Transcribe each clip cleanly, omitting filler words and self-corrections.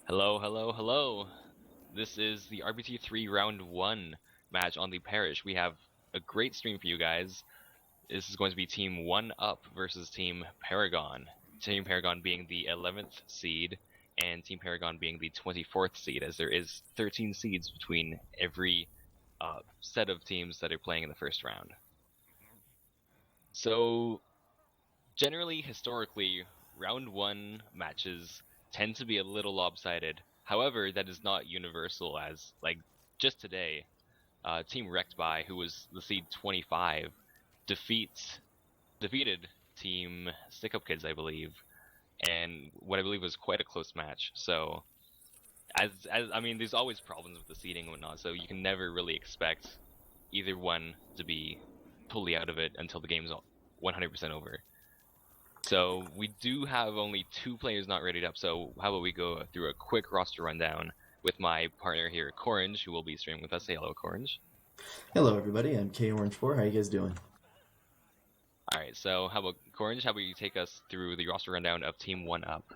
Hello, hello, hello. This is the RBT3 Round 1 match on the Parish. We have a great stream for you guys. This is going to be Team 1 Up versus Team Paragon. Team Paragon being the 11th seed, and Team Paragon being the 24th seed, as there is 13 seeds between every set of teams that are playing in the first round. So, generally, historically, Round 1 matches tend to be a little lopsided. However, that is not universal, as, like, just today, Team Wrecked By, who was the seed 25, defeated Team Stick Up Kids, I believe, and what I believe was quite a close match. So, I mean, there's always problems with the seeding and whatnot, so you can never really expect either one to be totally out of it until the game's 100% over. So we do have only 2 players not rated up, so how about we go through a quick roster rundown with my partner here, Corange, who will be streaming with us. Say hello, Corange. Hello everybody, I'm K-Orange4, how you guys doing? Alright, so how about Corange, how about you take us through the roster rundown of Team 1 Up?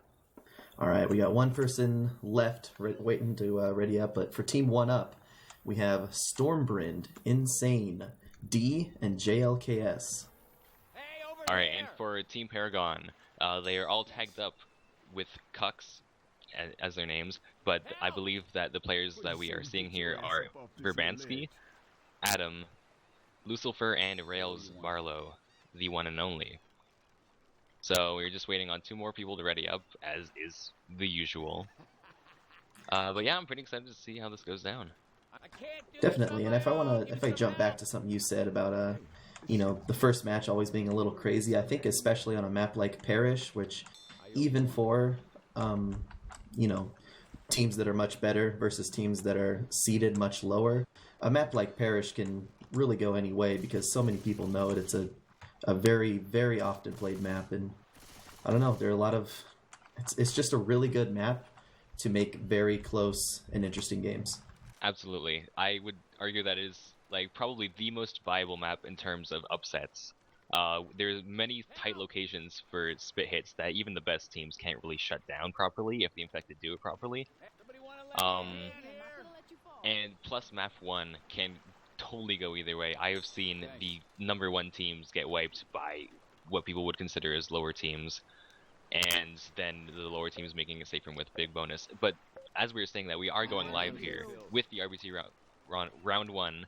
Alright, we got one person left waiting to ready up, but for Team 1 Up, we have Stormbrind, Insane, D, and JLKS. Alright, and for Team Paragon, they are all tagged up with Cucks as their names, but I believe that the players that we are seeing here are Verbansky, Adam, Lucifer, and Rails Barlow, the one and only. So we're just waiting on 2 more people to ready up, as is the usual. But yeah, I'm pretty excited to see how this goes down. Definitely, and if I jump back to something you said about the first match always being a little crazy, I think especially on a map like Parish, which even for teams that are much better versus teams that are seeded much lower, a map like Parish can really go any way because so many people know it. It's a very, very often played map, and I don't know, there are a lot of it's just a really good map to make very close and interesting games. Absolutely. I would argue that is like probably the most viable map in terms of upsets. There's many tight locations for spit hits that even the best teams can't really shut down properly if the infected do it properly. And plus map 1 can totally go either way. I have seen the number 1 teams get wiped by what people would consider as lower teams, and then the lower teams making a safe room with big bonus. But as we were saying that, we are going live here with the RBT round 1,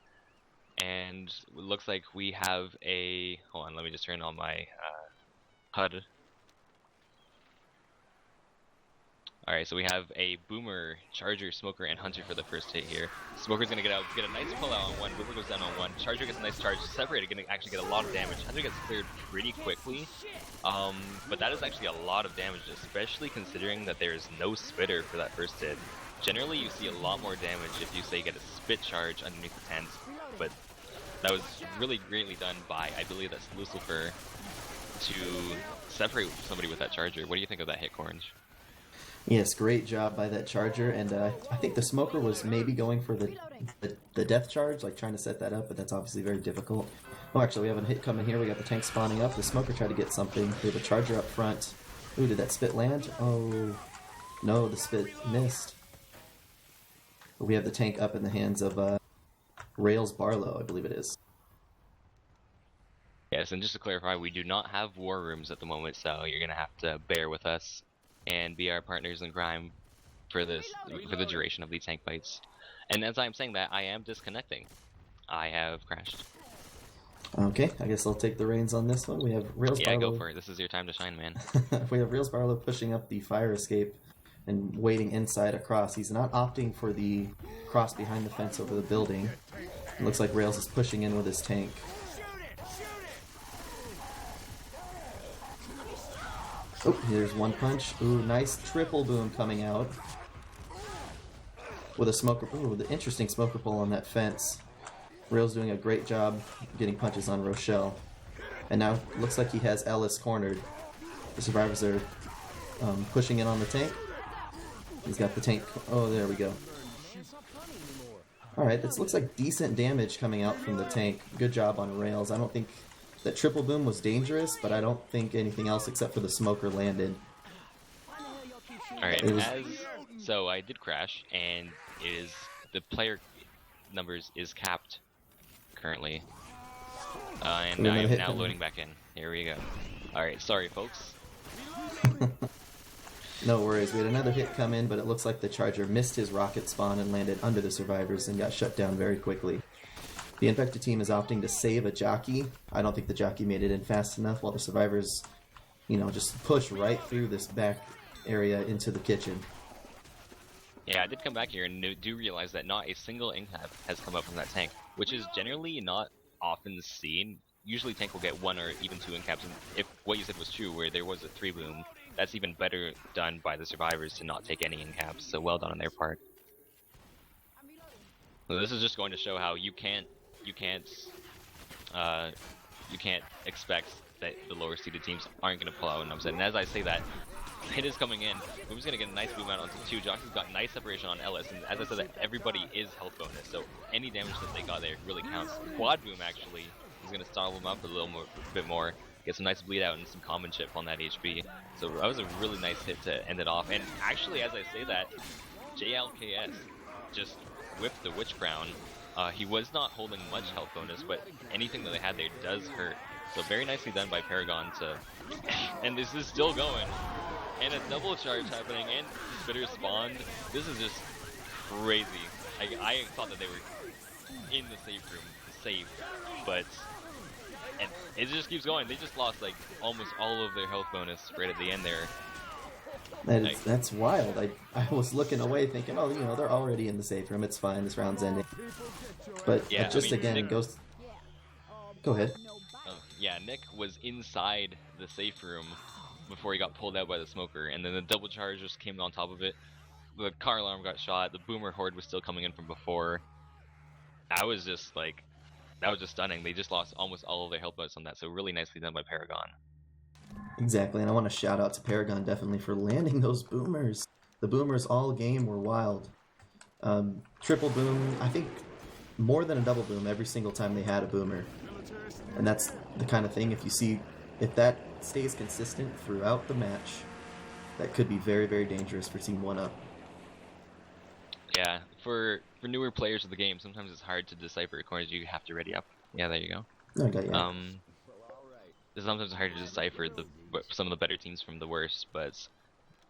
and it looks like we have a... Hold on, let me just turn on my HUD. Alright, so we have a Boomer, Charger, Smoker, and Hunter for the first hit here. Smoker's gonna get a nice pull out on 1, Boomer goes down on 1, Charger gets a nice charge, Separated gonna actually get a lot of damage. Hunter gets cleared pretty quickly, but that is actually a lot of damage, especially considering that there is no spitter for that first hit. Generally, you see a lot more damage if you, say, get a spit charge underneath the tent, but that was really greatly done by, I believe that's Lucifer, to separate somebody with that Charger. What do you think of that hit, Corange? Yes, great job by that Charger, and I think the Smoker was maybe going for the death charge, like trying to set that up, but that's obviously very difficult. Oh, actually, we have a hit coming here. We got the tank spawning up. The Smoker tried to get something. We have a Charger up front. Ooh, did that spit land? Oh, no, the spit missed. But we have the tank up in the hands of Rails Barlow, I believe it is. Yes, and just to clarify, we do not have war rooms at the moment, so you're gonna have to bear with us and be our partners in crime for the duration of these tank fights. And as I'm saying that, I am disconnecting. I have crashed. Okay, I guess I'll take the reins on this one. We have Rails Barlow. Yeah, go for it. This is your time to shine, man. We have Rails Barlow pushing up the fire escape and waiting inside a cross. He's not opting for the cross behind the fence over the building. It looks like Rails is pushing in with his tank. Oh, here's one punch. Ooh, nice triple boom coming out. With a smoker. Ooh, with an interesting smoker pull on that fence. Rails doing a great job getting punches on Rochelle. And now looks like he has Ellis cornered. The survivors are pushing in on the tank. He's got the tank. Oh, there we go. Alright, this looks like decent damage coming out from the tank. Good job on Rails. I don't think that triple boom was dangerous, but I don't think anything else except for the smoker landed. Alright, It was so I did crash, and the player numbers is capped currently. And we I another am hit now coming. loading back in. Here we go. Alright, sorry folks. No worries. We had another hit come in, but it looks like the Charger missed his rocket spawn and landed under the survivors and got shut down very quickly. The infected team is opting to save a jockey. I don't think the jockey made it in fast enough, while the survivors, just push right through this back area into the kitchen. Yeah, I did come back here and do realize that not a single incap has come up from that tank, which is generally not often seen. Usually tank will get 1 or even 2 incaps, and if what you said was true, where there was a 3 boom, that's even better done by the survivors to not take any incaps, so well done on their part. So this is just going to show how you can't expect that the lower seeded teams aren't going to pull out an upset. And as I say that, hit is coming in. Boom's gonna get a nice boom out onto 2. Joxy's got nice separation on Ellis, and as I said, that everybody is health bonus, so any damage that they got there really counts. Quad boom actually is gonna stall them up a bit more, get some nice bleed out and some common chip on that HP. So that was a really nice hit to end it off. And actually, as I say that, JLKS just whipped the Witch Crown. He was not holding much health bonus, but anything that they had there does hurt. So very nicely done by Paragon to, and this is still going. And a double charge happening, and Spitter spawned. This is just crazy. I thought that they were in the safe room, safe, but and it just keeps going. They just lost like almost all of their health bonus right at the end there. That's wild. I was looking away thinking, oh, they're already in the safe room. It's fine. This round's ending. But yeah, Nick goes... Go ahead. Yeah, Nick was inside the safe room before he got pulled out by the smoker, and then the double charge just came on top of it. The car alarm got shot, the boomer horde was still coming in from before. That was just stunning. They just lost almost all of their health bonus on that, so really nicely done by Paragon. Exactly, and I want to shout out to Paragon definitely for landing those boomers. The boomers all game were wild. Triple boom, I think more than a double boom every single time they had a boomer. And that's the kind of thing, if that stays consistent throughout the match, that could be very, very dangerous for Team 1-Up. Yeah, for newer players of the game, sometimes it's hard to decipher corners. You have to ready up. Yeah, there you go. Okay, yeah. It's sometimes hard to decipher some of the better teams from the worst, but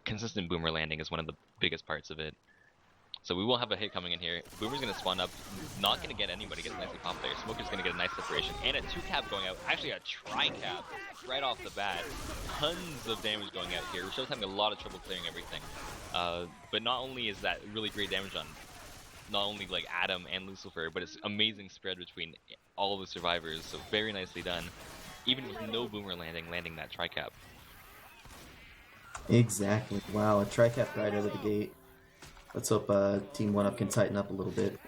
consistent boomer landing is one of the biggest parts of it. So we will have a hit coming in here. Boomer's going to spawn up, not going to get anybody, gets nicely popped there. Smoker's going to get a nice separation, and a 2-cap going out, actually a tri-cap right off the bat. Tons of damage going out here. Rochelle's having a lot of trouble clearing everything. But not only is that really great damage on not only like Adam and Lucifer, but it's amazing spread between all the survivors, so very nicely done. Even with no boomer landing that tri-cap. Exactly. Wow, a tri-cap right out of the gate. Let's hope Team 1-Up can tighten up a little bit.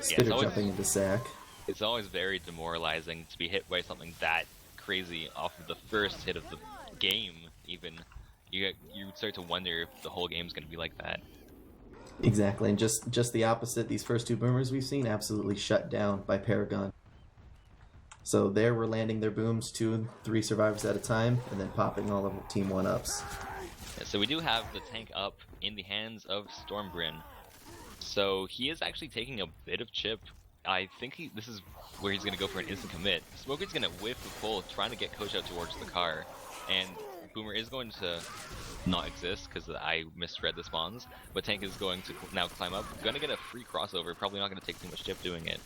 Spitter jumping into sack. It's always very demoralizing to be hit by something that crazy off of the first hit of the game, even. You start to wonder if the whole game's going to be like that. Exactly, and just the opposite. These first 2 boomers we've seen absolutely shut down by Paragon. So there we're landing their booms 2 and 3 survivors at a time, and then popping all of Team 1-Ups. Yeah, so we do have the tank up in the hands of Stormbryn. So he is actually taking a bit of chip. I think this is where he's going to go for an instant commit. Smoker's going to whiff the pull, trying to get Coach out towards the car. And Boomer is going to not exist because I misread the spawns. But Tank is going to now climb up. Going to get a free crossover. Probably not going to take too much chip doing it.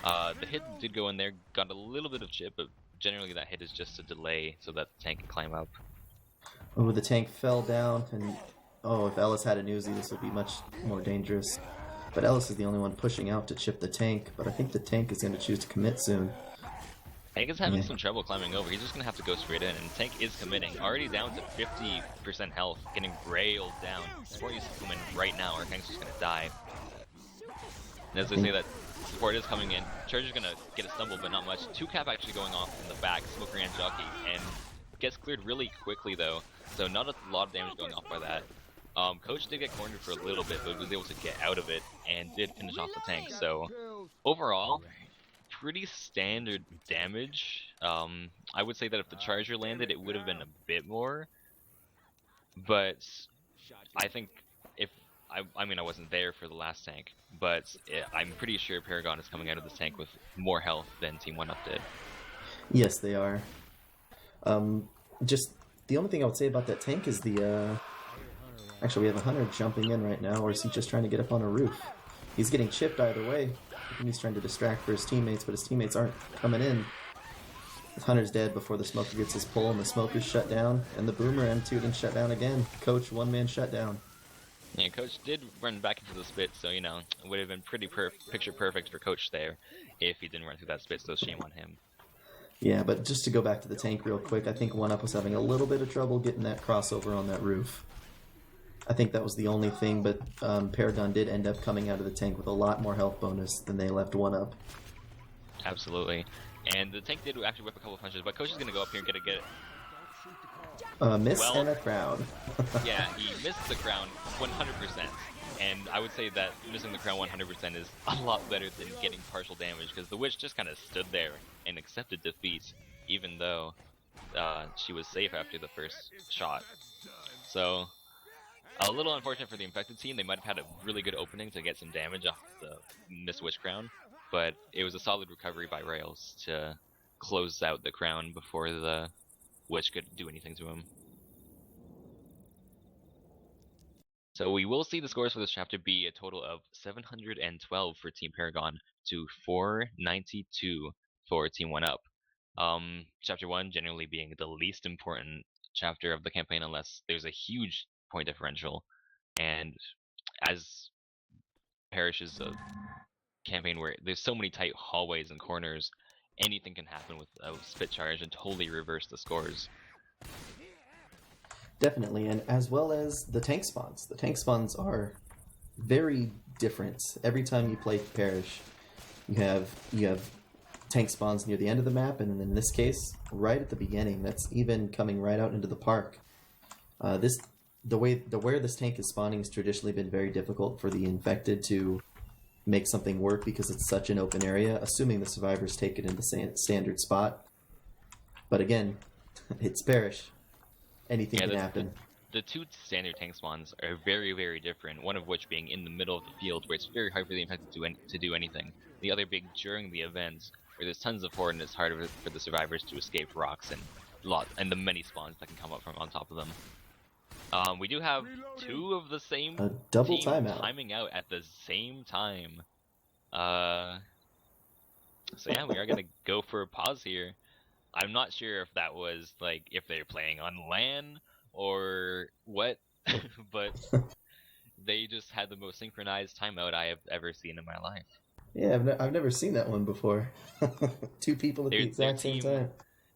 The hit did go in there, got a little bit of chip, but generally that hit is just a delay so that the tank can climb up. Oh, the tank fell down, and if Ellis had an Uzi, this would be much more dangerous. But Ellis is the only one pushing out to chip the tank, but I think the tank is going to choose to commit soon. Tank is having some trouble climbing over. He's just going to have to go straight in, and Tank is committing. Already down to 50% health, getting railed down. Support needs to come in right now, or Tank's just going to die. And as I say that, support is coming in. Charger's going to get a stumble, but not much. 2-cap actually going off in the back, Smoker and Jockey, and gets cleared really quickly though, so not a lot of damage going off by that. Coach did get cornered for a little bit, but was able to get out of it and did finish off the tank. So overall, pretty standard damage. I would say that if the Charger landed, it would have been a bit more, but I think if I mean I wasn't there for the last tank, but I'm pretty sure Paragon is coming out of this tank with more health than Team 1UP did. Yes, they are. Just the only thing I would say about that tank is the. Actually, we have a hunter jumping in right now, or is he just trying to get up on a roof? He's getting chipped either way. I think he's trying to distract for his teammates, but his teammates aren't coming in. The hunter's dead before the smoker gets his pull, and the smoker's shut down, and the boomer M2 getting shut down again. Coach, one-man shutdown. Yeah, Coach did run back into the spit, so, you know, it would have been pretty picture perfect for Coach there if he didn't run through that spit, so shame on him. Yeah, but just to go back to the tank real quick, I think 1UP was having a little bit of trouble getting that crossover on that roof. I think that was the only thing, but Paragon did end up coming out of the tank with a lot more health bonus than they left 1UP. Absolutely. And the tank did actually whip a couple of punches, but Coach is going to go up here and get Miss and a crown. Yeah, he missed the crown 100%. And I would say that missing the crown 100% is a lot better than getting partial damage, because the witch just kind of stood there and accepted defeat, even though she was safe after the first shot. So, a little unfortunate for the infected team. They might have had a really good opening to get some damage off the missed witch crown, but it was a solid recovery by Rails to close out the crown before the witch could do anything to him. So we will see the scores for this chapter be a total of 712 for Team Paragon to 492 for Team 1UP. Chapter 1 generally being the least important chapter of the campaign unless there's a huge point differential. And as Parish is a campaign where there's so many tight hallways and corners, anything can happen with a spit charge and totally reverse the scores. Definitely, and as well as the tank spawns. The tank spawns are very different. Every time you play Parish, you have tank spawns near the end of the map, and in this case, right at the beginning. That's even coming right out into the park. Where this tank is spawning has traditionally been very difficult for the infected to make something work because it's such an open area, assuming the survivors take it in the standard spot. But again, it's Parish. Anything can happen. The two standard tank spawns are very, very different, one of which being in the middle of the field where it's very hard for the infected to do anything. The other being during the events where there's tons of horde and it's harder for the survivors to escape rocks and the many spawns that can come up from on top of them. We do have two of the same double team timeout timing out at the same time. So yeah, we are gonna go for a pause here. I'm not sure if that was like if they're playing on LAN or what, but they just had the most synchronized timeout I have ever seen in my life. Yeah, I've never seen that one before. Two people at the exact same time.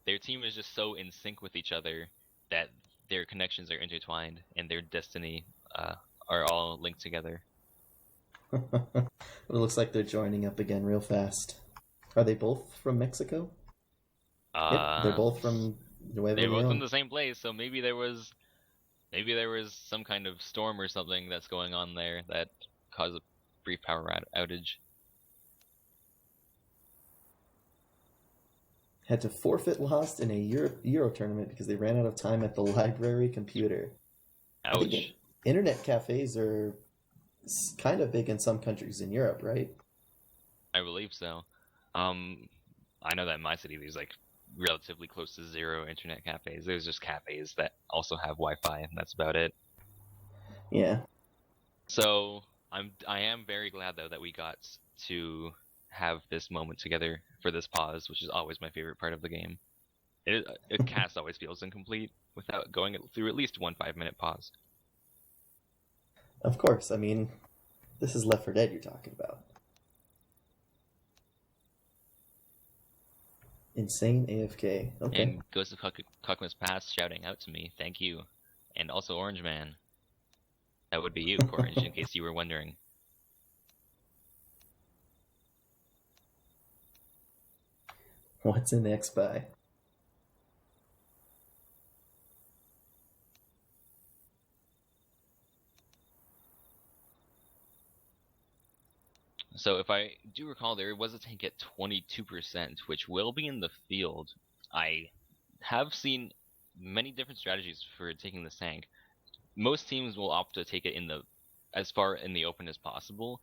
Their team is just so in sync with each other that their connections are intertwined and their destiny are all linked together. It looks like they're joining up again real fast. Are they both from Mexico? Yep, they're both from Nuevo They're both Leon. from the same place, so maybe there was some kind of storm or something that's going on there that caused a brief power outage. Had to forfeit lost in a Euro tournament because they ran out of time at the library computer. Ouch. Internet cafes are kind of big in some countries in Europe, right? I believe so. I know that in my city there's like relatively close to zero internet cafes. There's just cafes that also have Wi-Fi, and that's about it. Yeah. So I am very glad though that we got to have this moment together for this pause, which is always my favorite part of the game. A cast always feels incomplete without going through at least one 5-minute pause. Of course. I mean, this is Left 4 Dead you're talking about. Insane AFK. Okay. And Ghost of Cuckmas Pass shouting out to me, thank you. And also Orange Man. That would be you, Orange, in case you were wondering. What's in X-Buy? So if I do recall, there was a tank at 22%, which will be in the field. I have seen many different strategies for taking this tank. most teams will opt to take it as far in the open as possible,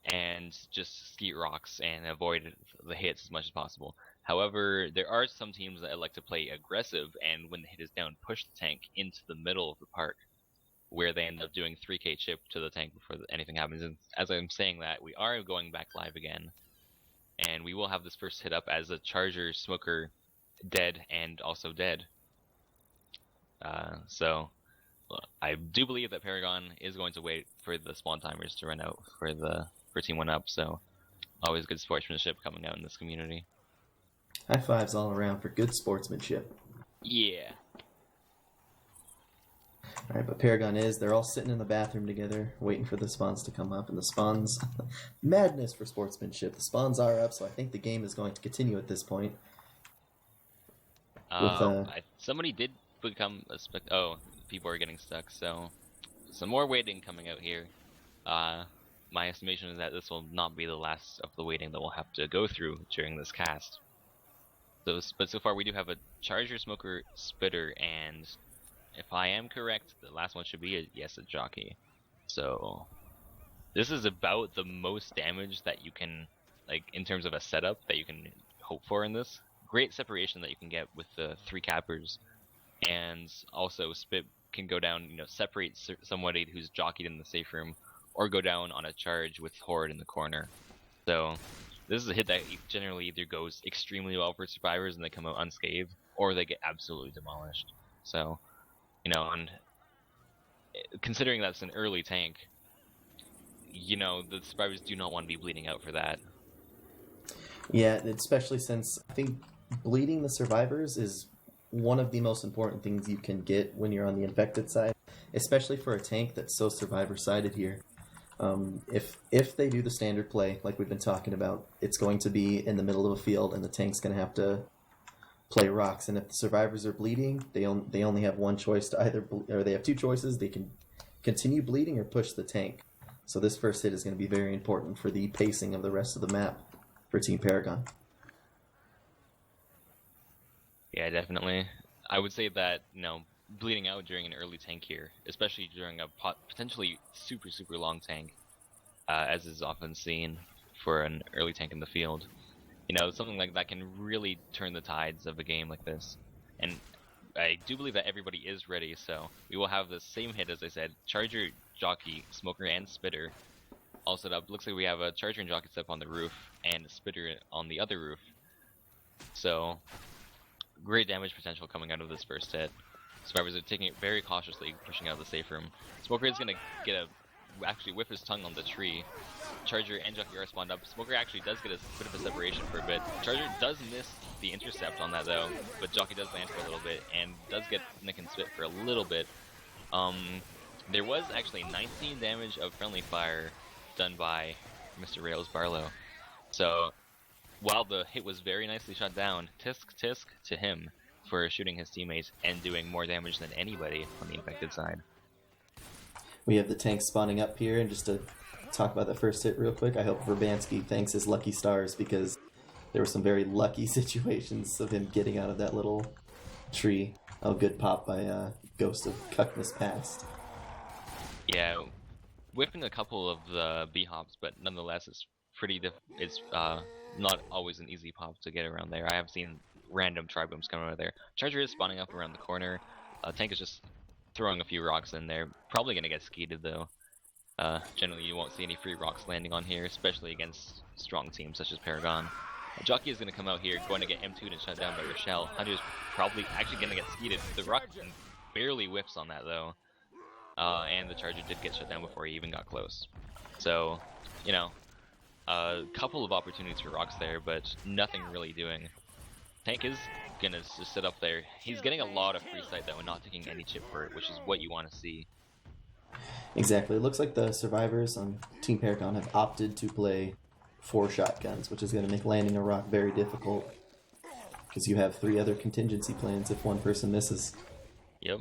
and just skeet rocks and avoid the hits as much as possible. However, there are some teams that like to play aggressive, and when the hit is down, push the tank into the middle of the park, where they end up doing 3k chip to the tank before anything happens. And as I'm saying that, we are going back live again, and we will have this first hit up as a Charger Smoker dead and also dead. So I do believe that Paragon is going to wait for the spawn timers to run out for Team 1 Up, so always good sportsmanship coming out in this community. High fives all around for good sportsmanship. Yeah. Alright, but Paragon they're all sitting in the bathroom together, waiting for the spawns to come up, and the spawns, madness for sportsmanship. The spawns are up, so I think the game is going to continue at this point. Somebody did become a people are getting stuck, so some more waiting coming out here. My estimation is that this will not be the last of the waiting that we'll have to go through during this cast. But so far we do have a Charger, Smoker, Spitter, and if I am correct, the last one should be a Jockey. So this is about the most damage that you can, like, in terms of a setup that you can hope for in this. Great separation that you can get with the 3 cappers, and also Spit can go down, separate somebody who's jockeyed in the safe room, or go down on a charge with Horde in the corner. So this is a hit that generally either goes extremely well for survivors and they come out unscathed, or they get absolutely demolished. So, and considering that's an early tank, the survivors do not want to be bleeding out for that. Yeah, especially since I think bleeding the survivors is one of the most important things you can get when you're on the infected side, especially for a tank that's so survivor-sided here. If they do the standard play, like we've been talking about, it's going to be in the middle of a field, and the tank's going to have to play rocks. And if the survivors are bleeding, they only have one choice to either, or they have 2 choices. They can continue bleeding or push the tank. So this first hit is going to be very important for the pacing of the rest of the map for Team Paragon. Yeah, definitely. I would say that, bleeding out during an early tank here, especially during a potentially super, super long tank, as is often seen for an early tank in the field, something like that can really turn the tides of a game like this. And I do believe that everybody is ready, so we will have the same hit, as I said, Charger, Jockey, Smoker, and Spitter all set up. Looks like we have a Charger and Jockey set up on the roof, and a Spitter on the other roof. So, great damage potential coming out of this first hit. Survivors are taking it very cautiously, pushing out of the safe room. Smoker is going to actually whip his tongue on the tree. Charger and Jockey are spawned up. Smoker actually does get a bit of a separation for a bit. Charger does miss the intercept on that though, but Jockey does land for a little bit, and does get Nick and Spit for a little bit. There was actually 19 damage of friendly fire done by Mr. Rails Barlow. So, while the hit was very nicely shot down, tisk to him for shooting his teammates and doing more damage than anybody on the infected side. We have the tank spawning up here, and just to talk about the first hit real quick, I hope Verbansky thanks his lucky stars, because there were some very lucky situations of him getting out of that little tree. Oh, good pop by Ghost of Cuckness Past. Yeah, whipping a couple of the B-hops, but nonetheless it's not always an easy pop to get around there. I have seen random tri-booms coming out of there. Charger is spawning up around the corner. Tank is just throwing a few rocks in there. Probably going to get skeeted though. Generally you won't see any free rocks landing on here, especially against strong teams such as Paragon. Jockey is going to come out here, going to get M2'd and shut down by Rochelle. Hunter is probably actually going to get skeeted. The rock barely whiffs on that though. And the Charger did get shut down before he even got close. So, a couple of opportunities for rocks there, but nothing really doing. Tank is gonna just sit up there. He's getting a lot of free sight though, and not taking any chip for it, which is what you want to see. Exactly. It looks like the survivors on Team Paragon have opted to play 4 shotguns, which is going to make landing a rock very difficult, because you have 3 other contingency plans if one person misses. Yep.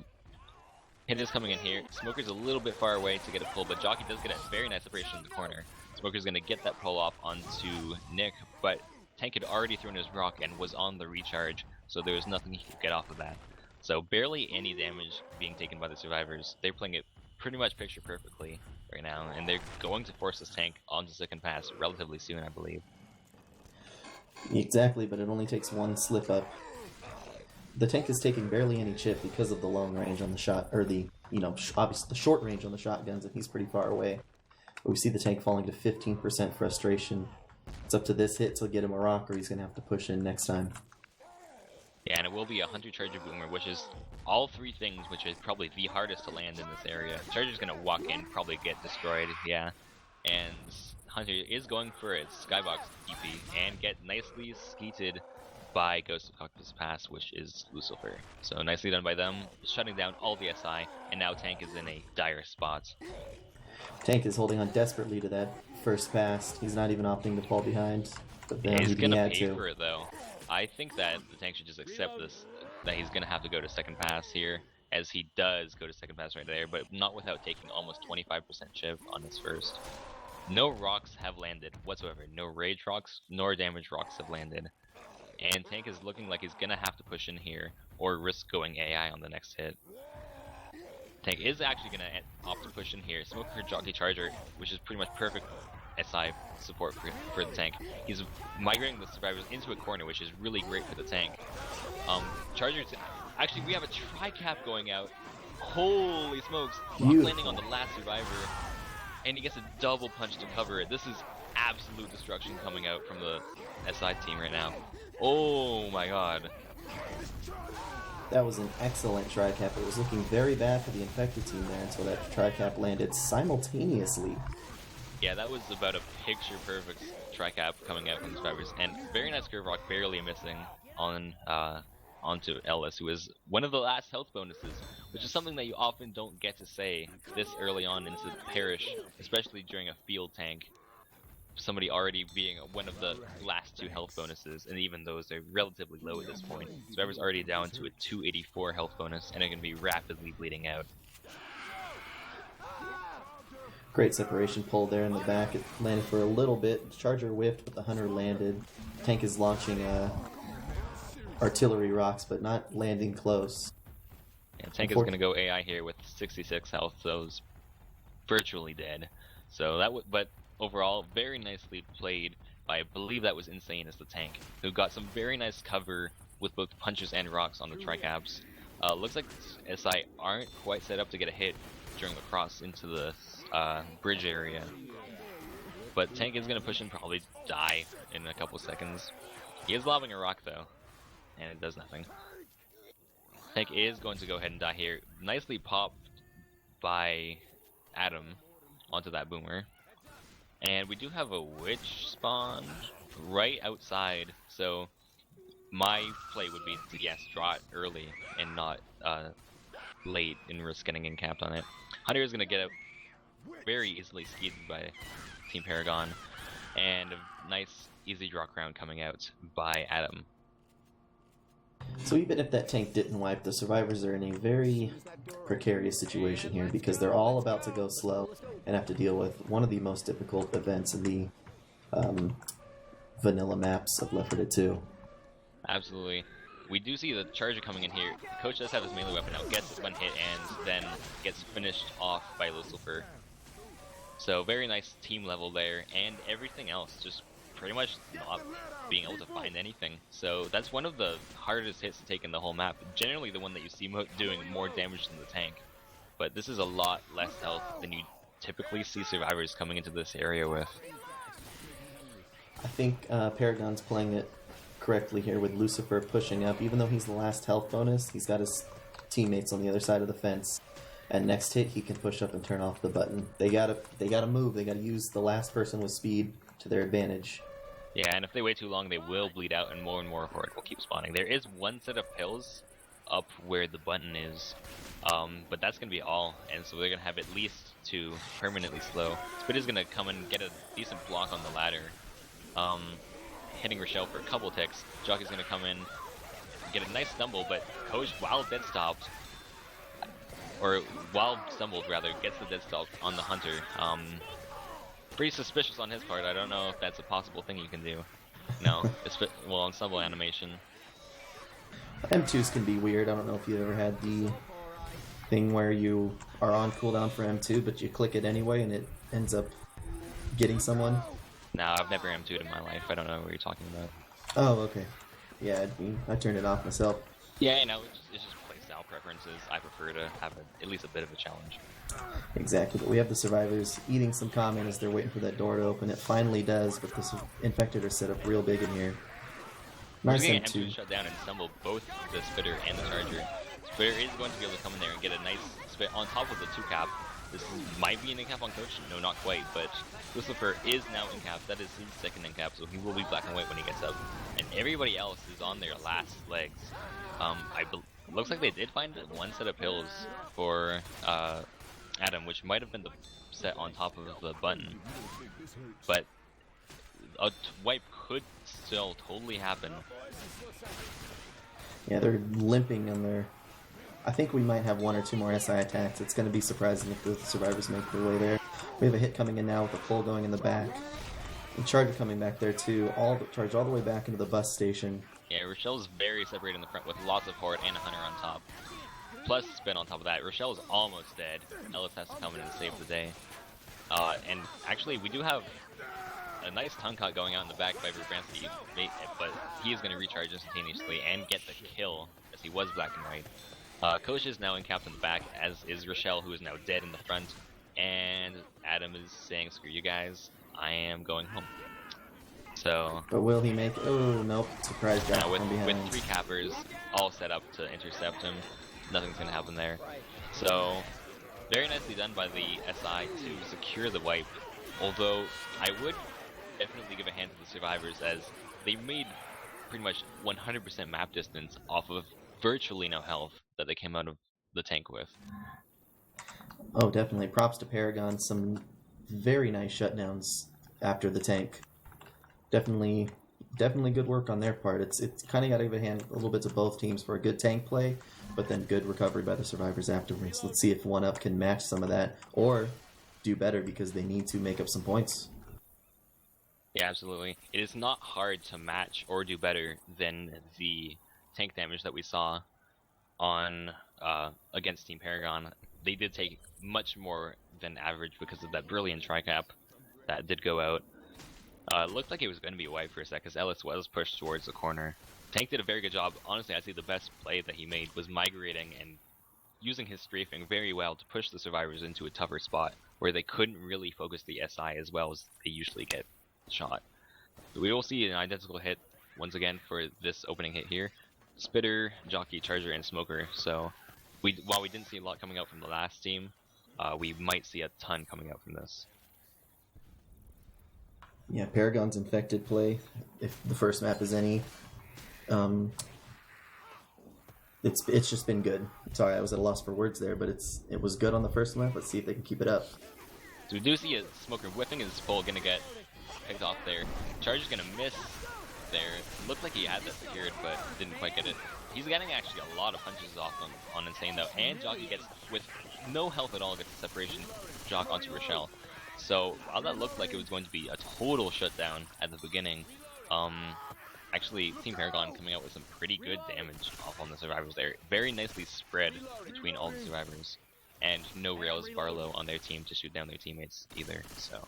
Hit is coming in here. Smoker's a little bit far away to get a pull, but Jockey does get a very nice separation in the corner. Smoker's going to get that pull off onto Nick, but Tank had already thrown his rock and was on the recharge, so there was nothing he could get off of that. So barely any damage being taken by the survivors. They're playing it pretty much picture perfectly right now, and they're going to force this tank onto second pass relatively soon, I believe. Exactly, but it only takes one slip up. The tank is taking barely any chip because of the long range on the shot, or the, obviously the short range on the shotguns, and he's pretty far away. But we see the tank falling to 15% frustration. It's up to this hit to get him a rock, or he's going to have to push in next time. Yeah, and it will be a Hunter Charger Boomer, which is all three things, which is probably the hardest to land in this area. Charger's gonna walk in, probably get destroyed, yeah. And Hunter is going for its Skybox TP and get nicely skeeted by Ghost of Cactus Pass, which is Lucifer. So nicely done by them, shutting down all the SI, and now Tank is in a dire spot. Tank is holding on desperately to that first pass. He's not even opting to fall behind. But then He's gonna had pay to. for it though. I think that the tank should just accept this, that he's gonna have to go to second pass here, as he does go to second pass right there, but not without taking almost 25% chip on his first. No rocks have landed whatsoever. No rage rocks nor damage rocks have landed. And Tank is looking like he's gonna have to push in here or risk going AI on the next hit. Tank is actually gonna opt to push in here. Smoker Jockey Charger, which is pretty much perfect SI support for the tank. He's migrating the survivors into a corner, which is really great for the tank. Chargers, actually we have a tri-cap going out. Holy smokes! Rock landing on the last survivor, and he gets a double punch to cover it. This is absolute destruction coming out from the SI team right now. Oh my god. That was an excellent tri-cap. It was looking very bad for the infected team there until that tri-cap landed simultaneously. Yeah, that was about a picture-perfect tri-cap coming out from the survivors, and very nice curve rock, barely missing on onto Ellis, who is one of the last health bonuses, which is something that you often don't get to say this early on into the parish, especially during a field tank. Somebody already being one of the last two health bonuses, and even those are relatively low at this point. Survivor's already down to a 284 health bonus, and it can be rapidly bleeding out. Great separation pull there in the back. It landed for a little bit. Charger whipped, but the Hunter landed. Tank is launching artillery rocks, but not landing close. Yeah, Tank is going to go AI here with 66 health, so it's virtually dead. So that but overall, very nicely played by, I believe that was Insane as the tank, who got some very nice cover with both punches and rocks on the tri-caps. Looks like SI aren't quite set up to get a hit during the cross into the bridge area. But Tank is going to push and probably die in a couple seconds. He is lobbing a rock though, and it does nothing. Tank is going to go ahead and die here. Nicely popped by Adam onto that boomer. And we do have a witch spawn right outside, so my play would be to, yes, draw it early and not late and risk getting encamped on it. Hunter is going to get out very easily skied by Team Paragon, and a nice easy draw crown coming out by Adam. So even if that tank didn't wipe, the survivors are in a very precarious situation here because they're all about to go slow and have to deal with one of the most difficult events in the vanilla maps of Left 4 Dead 2. Absolutely. We do see the Charger coming in here. Coach does have his melee weapon out, gets one hit, and then gets finished off by Lucifer. So very nice team level there, and everything else just pretty much not being able to find anything. So that's one of the hardest hits to take in the whole map. Generally the one that you see doing more damage than the tank. But this is a lot less health than you typically see survivors coming into this area with. I think Paragon's playing it correctly here with Lucifer pushing up. Even though he's the last health bonus, he's got his teammates on the other side of the fence. And next hit, he can push up and turn off the button. They gotta move. They gotta use the last person with speed to their advantage. Yeah, and if they wait too long, they will bleed out, and more horde will keep spawning. There is one set of pills up where the button is, but that's going to be all, and so they're going to have at least two permanently slow. Spit is going to come and get a decent block on the ladder, hitting Rochelle for a couple ticks. Jockey's going to come in, get a nice stumble, but Coach, while dead stopped, or while stumbled rather, gets the dead stop on the Hunter. Pretty suspicious on his part. I don't know if that's a possible thing you can do. No, it's well on stumble animation. M2s can be weird. I don't know if you ever had the thing where you are on cooldown for M2, but you click it anyway and it ends up getting someone. No, I've never M2'd in my life. I don't know what you're talking about. Oh, okay. Yeah, I turned it off myself. Yeah, you know, it's just playstyle preferences. I prefer to have at least a bit of a challenge. Exactly, but we have the survivors eating some common as they're waiting for that door to open. It finally does, but the infected are set up real big in here. We're Nice getting M2. M2 shut down and stumble both the Spitter and the Charger. Spitter is going to be able to come in there and get a nice spit on top of the 2-cap. Might be an in-cap on Coach, no, not quite, but Lucifer is now in-cap. That is his second in-cap, so he will be black and white when he gets up. And everybody else is on their last legs. Looks like they did find one set of pills for Adam, which might have been the set on top of the button. But a wipe could still totally happen. Yeah, they're limping on their... I think we might have one or two more SI attacks. It's going to be surprising if the survivors make their way there. We have a hit coming in now with a pull going in the back. And Charger coming back there too. Charge all the way back into the bus station. Yeah, Rochelle's very separated in the front with lots of Horde and a Hunter on top. Plus spin on top of that. Rochelle is almost dead. Ellis has to come in and save the day. And actually, we do have a nice tongue cut going out in the back by Verbransky, but he is going to recharge instantaneously and get the kill, as he was black and white. Coach is now encapped in the back, as is Rochelle, who is now dead in the front. And Adam is saying, screw you guys, I am going home. So, but will he make it? Oh, nope. Surprise drop with from behind. 3 cappers all set up to intercept him, nothing's going to happen there. So, very nicely done by the SI to secure the wipe. Although, I would definitely give a hand to the survivors, as they made pretty much 100% map distance off of virtually no health that they came out of the tank with. Oh, definitely. Props to Paragon. Some very nice shutdowns after the tank. Definitely good work on their part. It's kind of got to give a hand a little bit to both teams for a good tank play, but then good recovery by the survivors afterwards. Let's see if 1UP can match some of that or do better, because they need to make up some points. Yeah, absolutely. It is not hard to match or do better than the tank damage that we saw on against Team Paragon. They did take much more than average because of that brilliant tri-cap that did go out. It looked like it was going to be a wipe for a sec, because Ellis was pushed towards the corner. Tank did a very good job. Honestly, I'd say the best play that he made was migrating and using his strafing very well to push the survivors into a tougher spot where they couldn't really focus the SI as well as they usually get shot. So we will see an identical hit once again for this opening hit here. Spitter, Jockey, Charger, and Smoker. So while we didn't see a lot coming out from the last team, we might see a ton coming out from this. Yeah, Paragon's infected play, if the first map is any, it's just been good. Sorry, I was at a loss for words there, but it was good on the first map. Let's see if they can keep it up. So we do see a Smoker whipping his pull, gonna get picked off there. Charger's gonna miss there. Looked like he had that secured, but didn't quite get it. He's getting actually a lot of punches off on Insane though, and Jockey gets, with no health at all, gets the separation Jock onto Rochelle. So while that looked like it was going to be a total shutdown at the beginning, actually Team Paragon coming out with some pretty good damage off on the survivors there. Very nicely spread between all the survivors, and no Rails Barlow on their team to shoot down their teammates either. So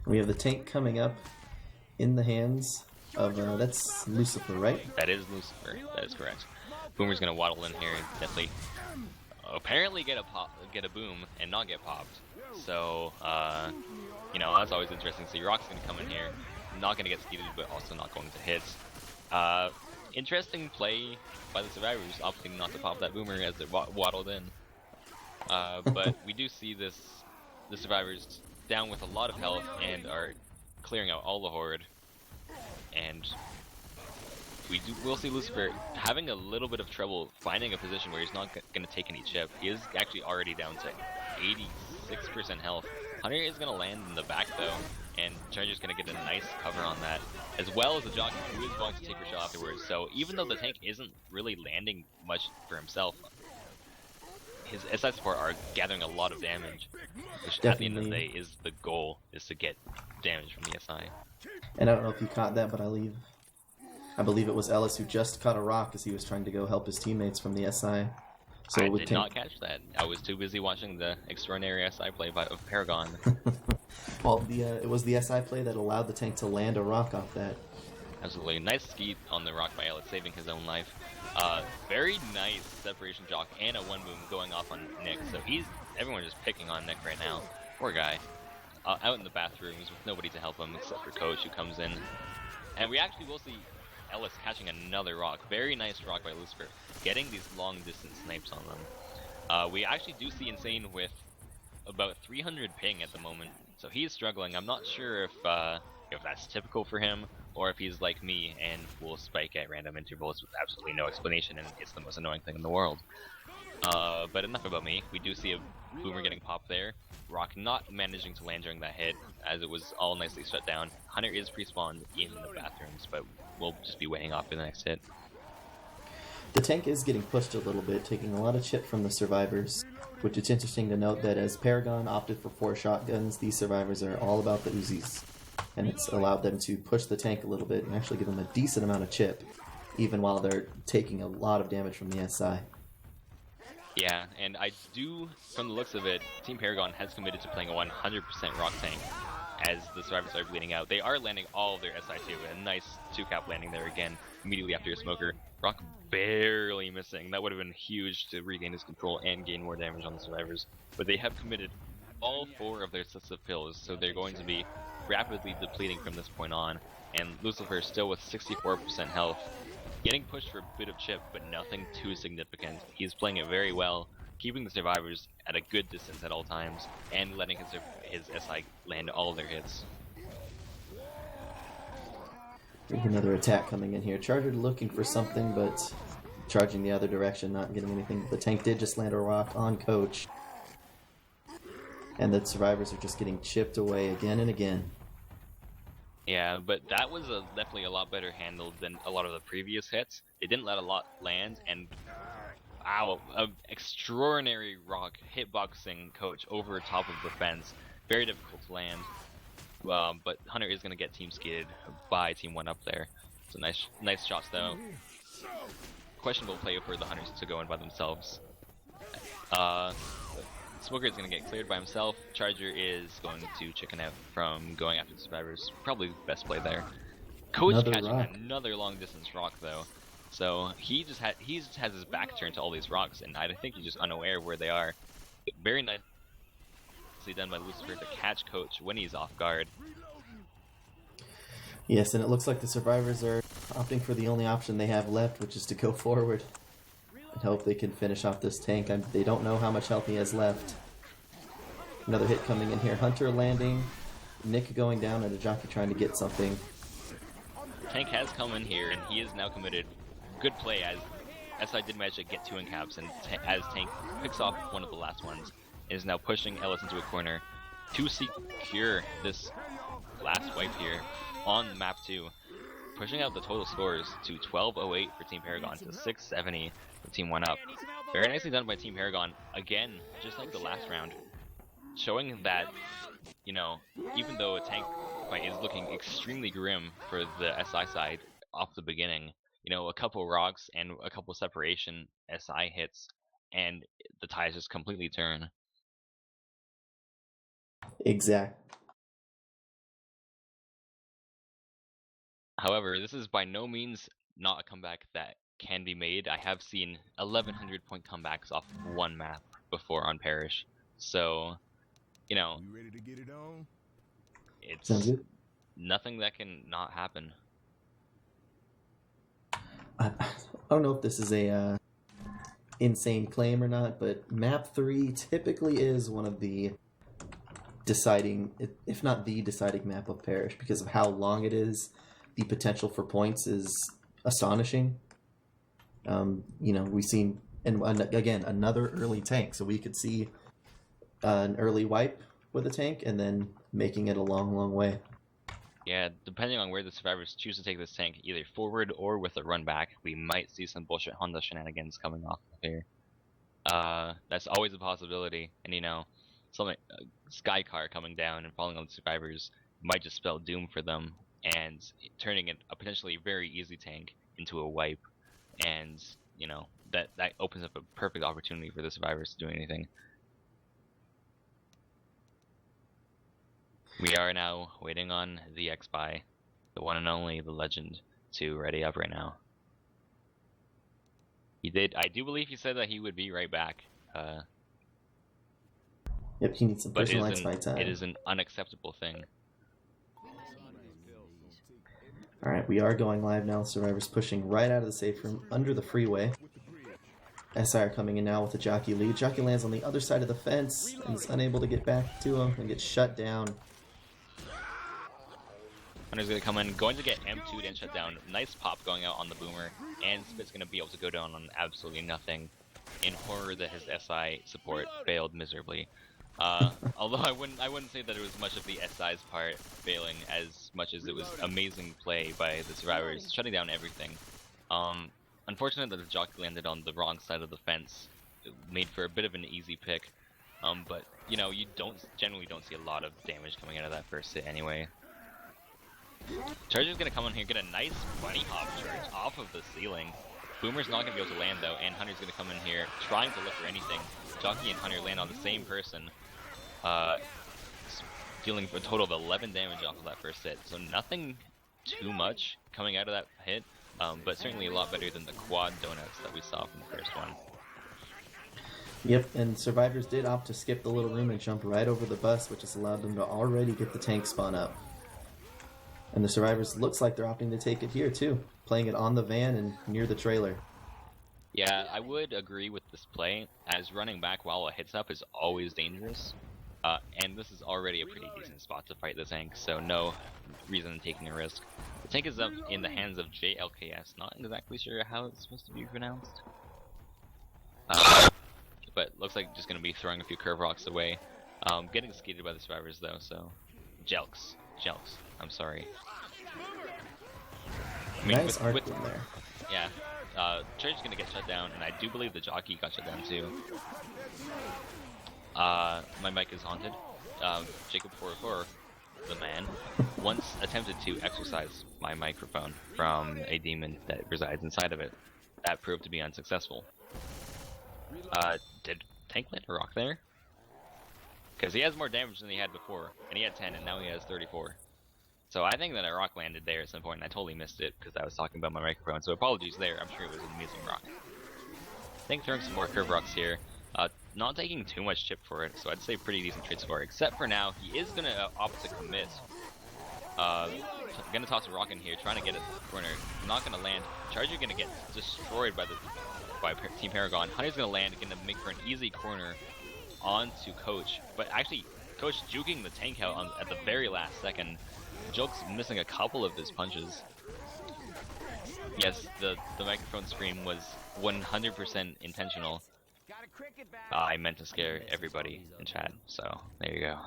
we have the tank coming up in the hands of that's Lucifer, right? that is Lucifer. That is correct. Boomer's gonna waddle in here and definitely, apparently get a boom and not get popped. So you know, that's always interesting. So Rock's gonna come in here, not gonna get skeeted, but also not going to hit. Interesting play by the survivors, opting not to pop that boomer as it waddled in. But we do see the survivors down with a lot of health and are clearing out all the horde. And we'll see Lucifer having a little bit of trouble finding a position where he's not going to take any chip. He is actually already down to 86% health. Hunter is going to land in the back though, and Charger's going to get a nice cover on that, as well as the Jockey, who is going to take her shot afterwards. So even though the tank isn't really landing much for himself, his SI support are gathering a lot of damage, which at the end of the day is the goal, is to get damage from the SI. And I don't know if you caught that, but I leave I believe it was Ellis who just caught a rock as he was trying to go help his teammates from the SI. So I it would did take. not catch that. I was too busy watching the extraordinary SI play of Paragon. Well, it was the SI play that allowed the tank to land a rock off that. Absolutely. Nice ski on the rock by Ellis, saving his own life. Very nice separation jock and a one boom going off on Nick. So everyone's just picking on Nick right now. Poor guy. Out in the bathrooms with nobody to help him except for Coach, who comes in. And we actually will see Ellis catching another rock. Very nice rock by Lucifer. Getting these long distance snipes on them. We actually do see Insane with about 300 ping at the moment. So he's struggling. I'm not sure if that's typical for him, or if he's like me and will spike at random intervals with absolutely no explanation, and it's the most annoying thing in the world. But enough about me. We do see a boomer getting popped there. Rock not managing to land during that hit, as it was all nicely shut down. Hunter is pre-spawned in the bathrooms, but we'll just be waiting off for the next hit. The tank is getting pushed a little bit, taking a lot of chip from the survivors, which it's interesting to note that as Paragon opted for 4 shotguns, these survivors are all about the Uzis. And it's allowed them to push the tank a little bit and actually give them a decent amount of chip, even while they're taking a lot of damage from the SI. Yeah, and I do, from the looks of it, Team Paragon has committed to playing a 100% rock tank as the survivors are bleeding out. They are landing all of their SI2, a nice 2-cap landing there again, immediately after a smoker. Rock barely missing. That would have been huge to regain his control and gain more damage on the survivors. But they have committed all 4 of their sets of pills, so they're going to be rapidly depleting from this point on. And Lucifer still with 64% health, getting pushed for a bit of chip, but nothing too significant. He's playing it very well, keeping the survivors at a good distance at all times, and letting his SI land all of their hits. Another attack coming in here. Charger looking for something, but charging the other direction, not getting anything. The tank did just land a rock on Coach. And the survivors are just getting chipped away again and again. Yeah, but that was definitely a lot better handled than a lot of the previous hits. They didn't let a lot land, and wow, an extraordinary rock hitboxing Coach over top of the fence. Very difficult to land. But Hunter is going to get team skidded by Team 1 up there. So nice shots though. Questionable play for the Hunters to go in by themselves. Smoker is going to get cleared by himself. Charger is going to chicken out from going after the survivors. Probably the best play there. Coach catching another long distance rock though. So he just has his back turned to all these rocks, and I think he's just unaware of where they are. Very nicely done by Lucifer to catch Coach when he's off guard. Yes, and it looks like the survivors are opting for the only option they have left, which is to go forward and hope they can finish off this tank. They don't know how much health he has left. Another hit coming in here. Hunter landing. Nick going down, and a jockey trying to get something. Tank has come in here, and he is now committed. Good play as SI did manage to get 2 in caps, and as Tank picks off one of the last ones, is now pushing Ellis into a corner to secure this last wipe here on map 2, pushing out the total scores to 1208 for Team Paragon to 670 for Team 1 up. Very nicely done by Team Paragon, again, just like the last round, showing that, you know, even though a tank fight is looking extremely grim for the SI side off the beginning, you know, a couple rocks and a couple separation SI hits, and the ties just completely turn. Exact. However, this is by no means not a comeback that can be made. I have seen 1100 point comebacks off one map before on Parish, so you know, You ready to get it on? Sounds it's good. nothing that can not happen. I don't know if this is a insane claim or not, but map 3 typically is one of the deciding, if not the deciding map of Parish, because of how long it is. The potential for points is astonishing. You know, we've seen, and again, another early tank, so we could see an early wipe with a tank and then making it a long way. Yeah, depending on where the survivors choose to take this tank, either forward or with a run back, we might see some bullshit Honda shenanigans coming off of here. That's always a possibility, and you know, something Sky Car coming down and falling on the survivors might just spell doom for them and turning a potentially very easy tank into a wipe, and you know that opens up a perfect opportunity for the survivors to do anything. We are now waiting on the X-Spy, the one and only, the legend, to ready up right now. I do believe he said that he would be right back. Yep, he needs some But personal X-Spy time. it is an unacceptable thing. Alright, we are going live now. Survivors pushing right out of the safe room, under the freeway. SI are coming in now with a Jockey lead. Jockey lands on the other side of the fence and is unable to get back to him and gets shut down. Hunter's going to come in, going to get M2'd and shut down. Nice pop going out on the Boomer, and Spit's going to be able to go down on absolutely nothing, in horror that his SI support failed miserably. Although I wouldn't say that it was much of the SI's part failing as much as it was amazing play by the survivors, shutting down everything. Unfortunate that the Jockey landed on the wrong side of the fence. It made for a bit of an easy pick, but you know, you generally don't see a lot of damage coming out of that first hit anyway. Charger's gonna come in here, get a nice bunny hop charge off of the ceiling. Boomer's not gonna be able to land though, and Hunter's gonna come in here trying to look for anything. Jockey and Hunter land on the same person, dealing a total of 11 damage off of that first hit. So nothing too much coming out of that hit, but certainly a lot better than the quad donuts that we saw from the first one. Yep, and survivors did opt to skip the little room and jump right over the bus, which has allowed them to already get the tank spawn up. And the survivors looks like they're opting to take it here too, playing it on the van and near the trailer. Yeah, I would agree with this play, as running back while it hits up is always dangerous. And this is already a pretty decent spot to fight the tank, so no reason in taking a risk. The tank is up in the hands of JLKS, not exactly sure how it's supposed to be pronounced. But looks like just going to be throwing a few curve rocks away. Getting skated by the survivors though, so... Jelks, I'm sorry. I mean, nice arc in there. Yeah, Charger's gonna get shut down, and I do believe the Jockey got shut down too. My mic is haunted. Jacob 44, the man, once attempted to exorcise my microphone from a demon that resides inside of it. That proved to be unsuccessful. Did Tank land a rock there? Because he has more damage than he had before, and he had 10, and now he has 34. So I think that a rock landed there at some point, and I totally missed it because I was talking about my microphone, so apologies there. I'm sure it was an amazing rock. I think throwing some more curve rocks here. Not taking too much chip for it, so I'd say pretty decent trade score, except for now, he is going to opt to commit. Going to toss a rock in here, trying to get it to the corner. Not going to land. Charger going to get destroyed by Team Paragon. Hunter's going to land, going to make for an easy corner onto Coach, but actually Coach juking the tank out at the very last second. Joke's missing a couple of his punches. Yes, the microphone scream was 100% intentional. I meant to scare everybody in chat, so there you go.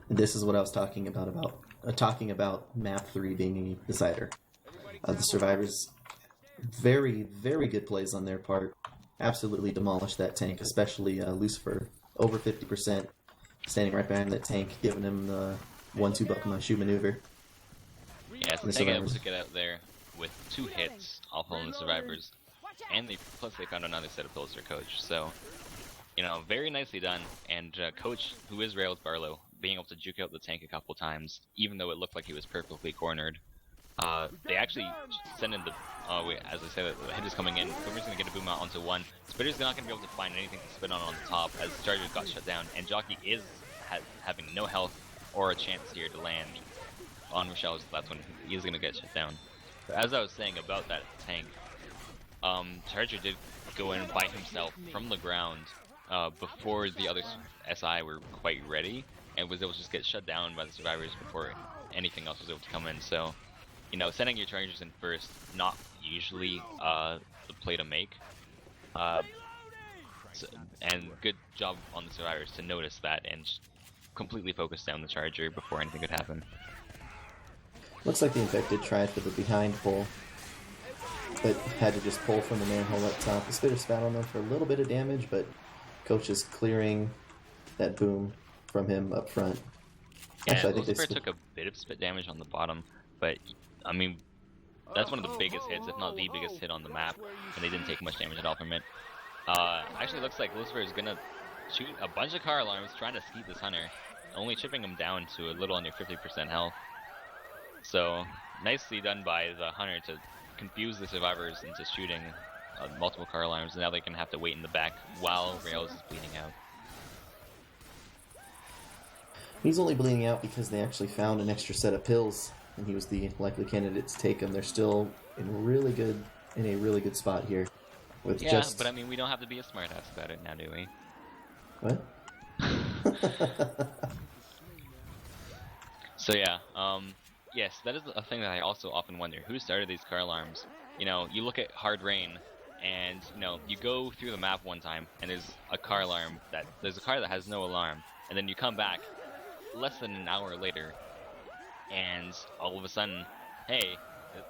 This is what I was talking about map 3 being a decider. The survivors, very, very good plays on their part. Absolutely demolished that tank, especially Lucifer, over 50%, standing right behind that tank, giving him the 1-2 buck my shoe maneuver. Yeah, so they able to get out there with 2 hits off on the survivors, and plus they found another set of pills for Coach. So, you know, very nicely done. And Coach, who is Rails Barlow, being able to juke out the tank a couple times, even though it looked like he was perfectly cornered. They actually send in the... as I said, the hit is coming in. Boomer's going to get a boom out onto 1. Spitter's not going to be able to find anything to spit on the top, as Charger got shut down, and Jockey is having no health or a chance here to land on Rochelle's. That's when he's going to get shut down. But as I was saying about that tank, Charger did go in by himself from the ground before the other SI were quite ready, and was able to just get shut down by the survivors before anything else was able to come in. So, you know, sending your Chargers in first, not usually the play to make. And good job on the survivors to notice that and completely focus down the Charger before anything could happen. Looks like the Infected tried for the behind pull, but had to just pull from the manhole up top. The Spitter spat on them for a little bit of damage, but Coach is clearing that boom from him up front. Yeah, Actually, I think they Lucifer took a bit of spit damage on the bottom, but I mean, that's one of the biggest hits, if not the biggest hit on the map, and they didn't take much damage at all from it. Actually looks like Lucifer is gonna shoot a bunch of car alarms trying to skeet this hunter, only chipping him down to a little under 50% health. So, nicely done by the hunter to confuse the survivors into shooting multiple car alarms, and now they can have to wait in the back while Rails is bleeding out. He's only bleeding out because they actually found an extra set of pills, and he was the likely candidate to take them. They're still in a really good spot here. With Yeah, just... but I mean, we don't have to be a smartass about it now, do we? What? So yeah, yes, that is a thing that I also often wonder. Who started these car alarms? You know, you look at Hard Rain, and you know, you go through the map one time, and there's a car that has no alarm, and then you come back less than an hour later, and all of a sudden, hey,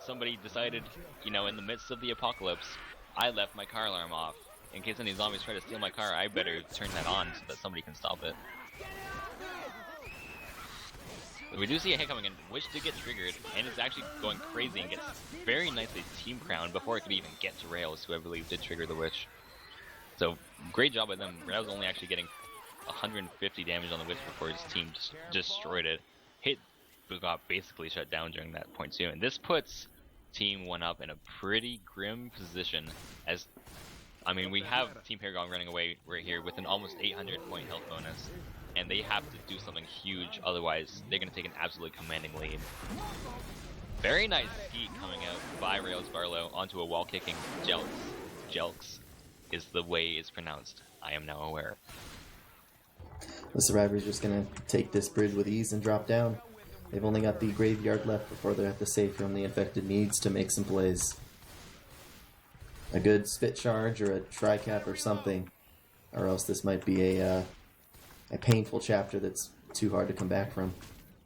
somebody decided, you know, in the midst of the apocalypse, I left my car alarm off. In case any zombies try to steal my car, I better turn that on so that somebody can stop it. We do see a hit coming in, which did get triggered, and it's actually going crazy and gets very nicely team crowned before it could even get to Rails, who I believe did trigger the witch. So, great job by them. Rails only actually getting 150 damage on the witch before his team just destroyed it. Hit got basically shut down during that point too, and this puts Team 1 Up in a pretty grim position, as I mean, we have Team Paragon running away right here with an almost 800 point health bonus, and they have to do something huge, otherwise they're going to take an absolutely commanding lead. Very nice skeet coming out by Rails Barlow onto a wall-kicking Jelks. Jelks is the way it's pronounced, I am now aware. The survivor's just going to take this bridge with ease and drop down. They've only got the graveyard left before they have to save from the infected needs to make some plays. A good spit charge or a tri-cap or something, or else this might be a painful chapter that's too hard to come back from.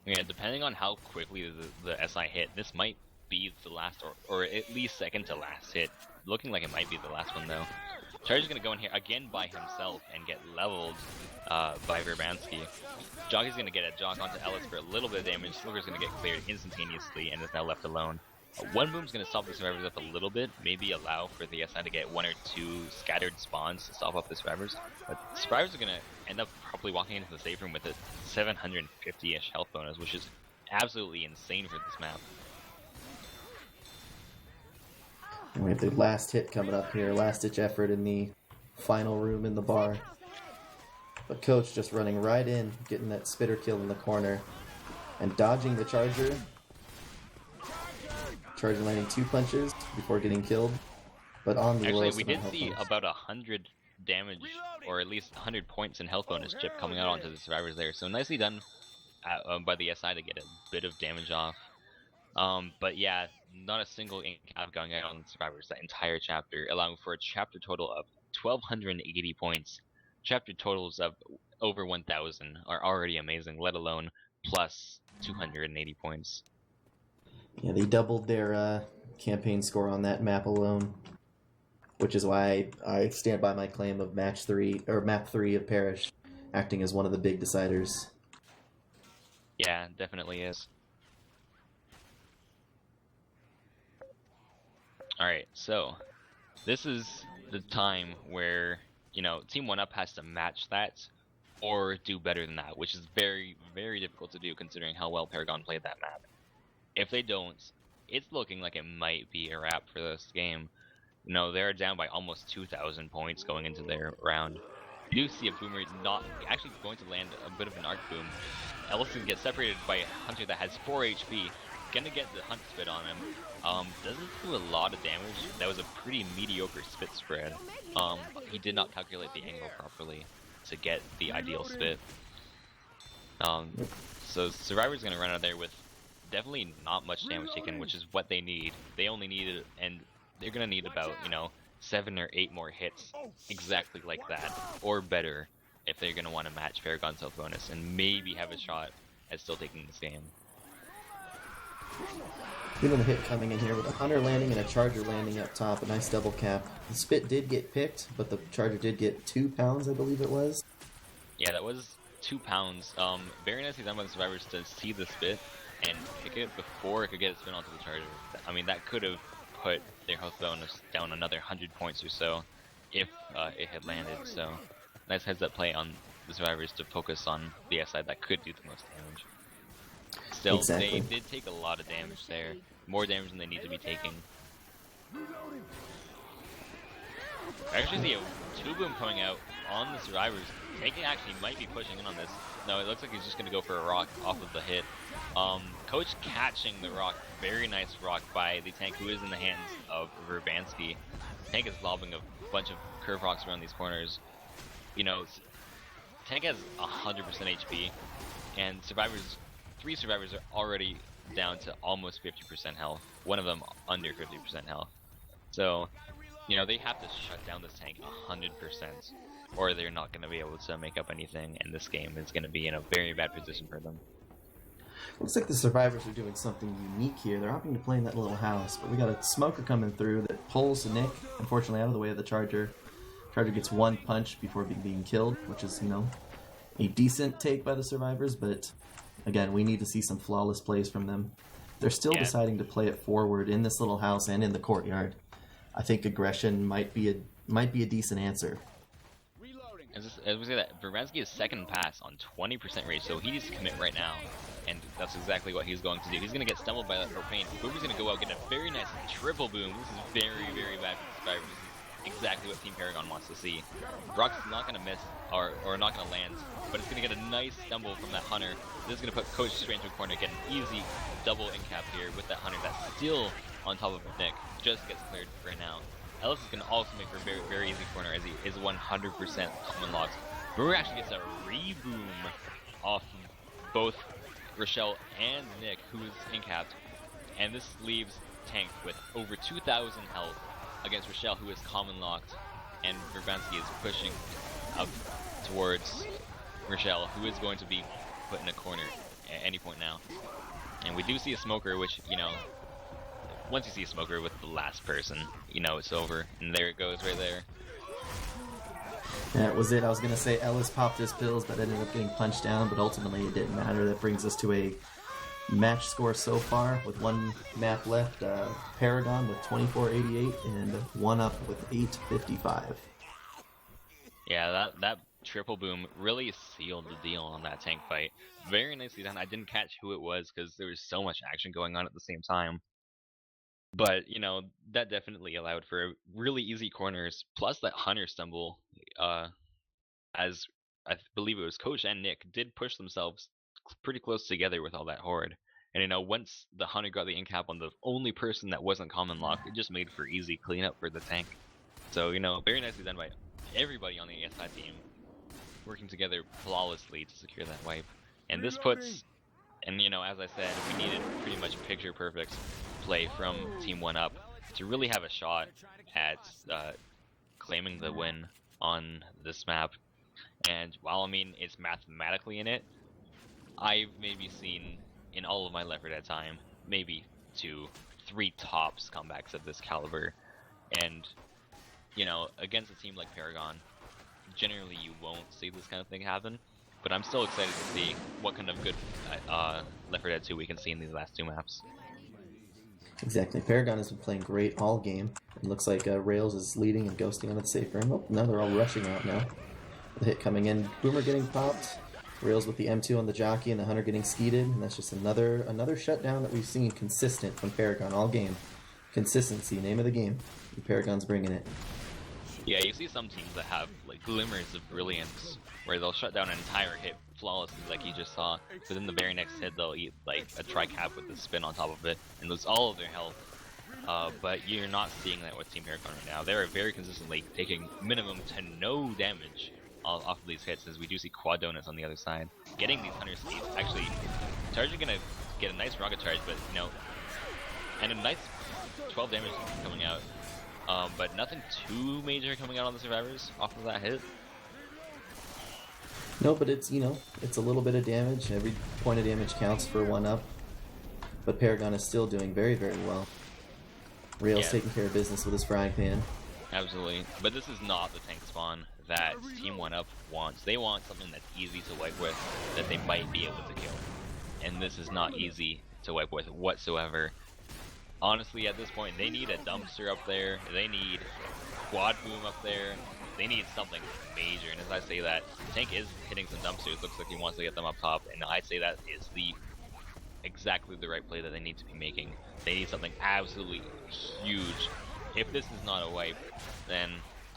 Yeah, depending on how quickly the SI hit, this might be the last, or at least second to last hit. Looking like it might be the last one though. Charge is going to go in here again by himself and get leveled by Verbansky. Jockey's going to get a jock onto Ellis for a little bit of damage. Smoker's going to get cleared instantaneously and is now left alone. One boom's going to stop the survivors up a little bit, maybe allow for the SI to get one or two scattered spawns to stop up the survivors. But the survivors are going to end up probably walking into the safe room with a 750-ish health bonus, which is absolutely insane for this map. We have the last hit coming up here, last-ditch effort in the final room in the bar. But Coach just running right in, getting that spitter kill in the corner, and dodging the Charger. Charger landing 2 punches before getting killed, but on the lowest Actually, we did amount of see health bonus. about 100 damage, or at least 100 points in health bonus chip coming out onto the survivors there. So nicely done by the SI to get a bit of damage off. But yeah, not a single ink cap going out on the survivors that entire chapter, allowing for a chapter total of 1,280 points. Chapter totals of over 1,000 are already amazing, let alone plus 280 points. Yeah, they doubled their campaign score on that map alone, which is why I stand by my claim of map 3 of Parish acting as one of the big deciders. Yeah, definitely is. Alright, so this is the time where, you know, Team 1 Up has to match that or do better than that, which is very, very difficult to do considering how well Paragon played that map. If they don't, it's looking like it might be a wrap for this game. You know, they're down by almost 2,000 points going into their round. You do see a Boomer not actually going to land a bit of an arc boom. Ellison gets separated by a Hunter that has 4 HP. Gonna get the Hunt Spit on him. Doesn't do a lot of damage. That was a pretty mediocre spit spread. He did not calculate the angle properly to get the ideal spit. So Survivor's gonna run out there with definitely not much damage taken, which is what they need. They only need, and they're gonna need about, you know, 7 or 8 more hits exactly like that, or better, if they're gonna want to match Paragon's health bonus and maybe have a shot at still taking this game. Feeling the hit coming in here with a Hunter landing and a Charger landing up top, a nice double cap. The spit did get picked, but the Charger did get 2 pounds, I believe it was. Yeah, that was 2 pounds. Very nicely done by the survivors to see this bit and pick it before it could get its spin onto the charger. I mean, that could have put their health bonus down another 100 points or so if it had landed. So nice heads up play on the survivors to focus on the SI that could do the most damage. Still, Exactly. they did take a lot of damage there. More damage than they need to be taking. I actually see a 2-boom coming out on the survivors. Taking actually might be pushing in on this. No, it looks like he's just going to go for a rock off of the hit. Coach catching the rock. Very nice rock by the tank, who is in the hands of Verbansky. Tank is lobbing a bunch of curve rocks around these corners. You know, tank has 100% HP, and survivors, 3 survivors are already down to almost 50% health. One of them under 50% health. So, you know, they have to shut down this tank 100%, or they're not going to be able to make up anything, and this game is going to be in a very bad position for them. Looks like the survivors are doing something unique here. They're opting to play in that little house, but we got a smoker coming through that pulls Nick, unfortunately, out of the way of the charger. Charger gets 1 punch before being killed, which is, you know, a decent take by the survivors, but again, we need to see some flawless plays from them. They're still deciding to play it forward in this little house and in the courtyard. I think aggression might be a decent answer. As we say that, Verbansky is second pass on 20% rate, so he needs to commit right now. And that's exactly what he's going to do. He's going to get stumbled by that propane. Boomer's going to go out and get a very nice triple boom. This is very, very bad for the survivors. This is exactly what Team Paragon wants to see. Brock's not going to miss, or not going to land, but it's going to get a nice stumble from that Hunter. This is going to put Coach straight into a corner, get an easy double in cap here with that Hunter that's still on top of Nick. Just gets cleared right now. Ellis is going to also make for a very, very easy corner as he is 100% common locked. Brewer actually gets a reboom off both Rochelle and Nick, who is in-capped, and this leaves Tank with over 2,000 health against Rochelle, who is common locked, and Verbansky is pushing up towards Rochelle, who is going to be put in a corner at any point now. And we do see a smoker, which, you know, once you see a smoker with the last person, you know it's over, and there it goes right there. That was it. I was going to say Ellis popped his pills, but ended up getting punched down, but ultimately it didn't matter. That brings us to a match score so far with 1 map left. Paragon with 2488 and 1 up with 855. Yeah, that triple boom really sealed the deal on that tank fight. Very nicely done. I didn't catch who it was because there was so much action going on at the same time. But, you know, that definitely allowed for really easy corners, plus that Hunter stumble, as I believe it was Coach and Nick, did push themselves pretty close together with all that horde. And, you know, once the Hunter got the in-cap on the only person that wasn't common locked, it just made for easy cleanup for the tank. So, you know, very nicely done by everybody on the ESI team, working together flawlessly to secure that wipe. And this puts, and, you know, as I said, we needed pretty much picture-perfect play from Team 1 Up to really have a shot at claiming the win on this map. And while, I mean, it's mathematically in it, I've maybe seen in all of my Left 4 Dead time maybe 2, 3 tops comebacks of this caliber. And, you know, against a team like Paragon, generally you won't see this kind of thing happen. But I'm still excited to see what kind of good Left 4 Dead 2 we can see in these last 2 maps. Exactly. Paragon has been playing great all game. It looks like Rails is leading and ghosting on the safe room. Oh, now they're all rushing out now. The hit coming in. Boomer getting popped. Rails with the M2 on the jockey and the Hunter getting skeeted. And that's just another shutdown that we've seen consistent from Paragon all game. Consistency, name of the game. And Paragon's bringing it. Yeah, you see some teams that have like glimmers of brilliance, where they'll shut down an entire hit flawlessly, like you just saw. But then the very next hit, they'll eat like a tri-cap with the spin on top of it and lose all of their health. But you're not seeing that with Team Paragon right now. They're very consistently taking minimum to no damage off of these hits, as we do see quad donuts on the other side. Getting these Hunter skates, actually, Charger gonna get a nice rocket charge, but you know, and a nice 12 damage coming out. But nothing too major coming out on the survivors off of that hit. No, but it's, you know, it's a little bit of damage. Every point of damage counts for 1 up. But Paragon is still doing very, very well. Rail's taking care of business with his frying pan. Absolutely. But this is not the tank spawn. that Team 1UP wants. They want something that's easy to wipe with, that they might be able to kill. And this is not easy to wipe with whatsoever. Honestly, at this point, they need a dumpster up there. They need quad boom up there. They need something major. And as I say that, Tank is hitting some dumpsters. Looks like he wants to get them up top. And I say that is exactly the right play that they need to be making. They need something absolutely huge. If this is not a wipe, then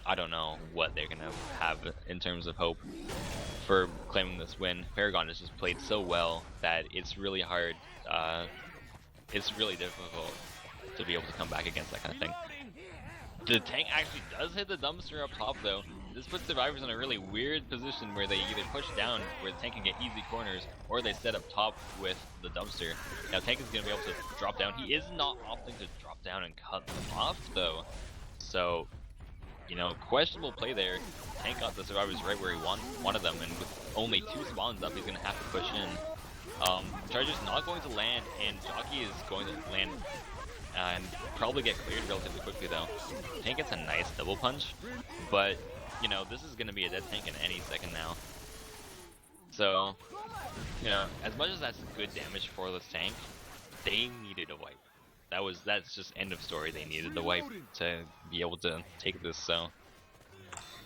I don't know what they're gonna have in terms of hope for claiming this win. Paragon has just played so well that it's really hard. It's really difficult to be able to come back against that kind of thing. The Tank actually does hit the dumpster up top though. This puts Survivors in a really weird position where they either push down where the Tank can get easy corners, or they set up top with the dumpster. Now Tank is going to be able to drop down. He is not opting to drop down and cut them off though. So, you know, questionable play there. Tank got the Survivors right where he wanted them, and with only 2 spawns up, he's going to have to push in. Charger's not going to land, and Jockey is going to land and probably get cleared relatively quickly though. Tank gets a nice double punch, but you know, this is going to be a dead Tank in any second now. So, you know, as much as that's good damage for this Tank, they needed a wipe. That's just end of story. They needed the wipe to be able to take this, so.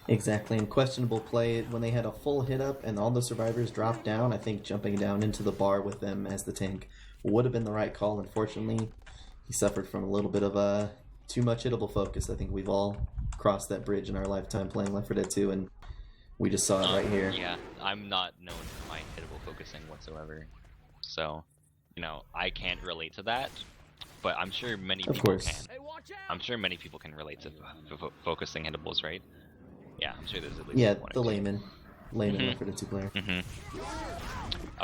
Exactly, and questionable play when they had a full hit up and all the Survivors dropped down. I think jumping down into the bar with them as the Tank would have been the right call. Unfortunately, he suffered from a little bit of too much hittable focus. I think we've all crossed that bridge in our lifetime playing Left 4 Dead 2, and we just saw it right here. Yeah, I'm not known for my hittable focusing whatsoever, so, you know, I can't relate to that, but I'm sure many people can. I'm sure many people can relate to focusing hittables, right? Yeah, I'm sure there's at least one the layman Left 4 Dead 2 player.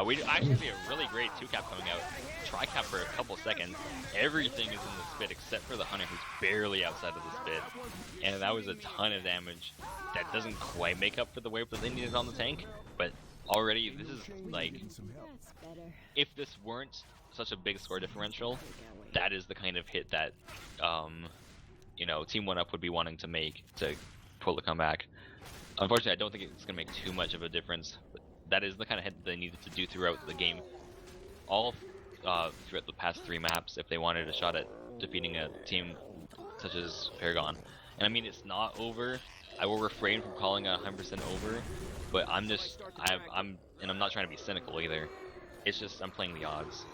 We actually see a really great 2-cap coming out. Tri-cap for a couple seconds. Everything is in the spit except for the Hunter, who's barely outside of the spit. And that was a ton of damage. That doesn't quite make up for the wipe that they needed on the Tank, but already this is like, if this weren't such a big score differential, that is the kind of hit that you know, Team 1UP would be wanting to make to pull a comeback. Unfortunately, I don't think it's gonna make too much of a difference. But that is the kind of hit that they needed to do throughout the game, all throughout the past 3 maps, if they wanted a shot at defeating a team such as Paragon. And I mean, it's not over. I will refrain from calling it 100% over, but I'm not trying to be cynical either. It's just I'm playing the odds.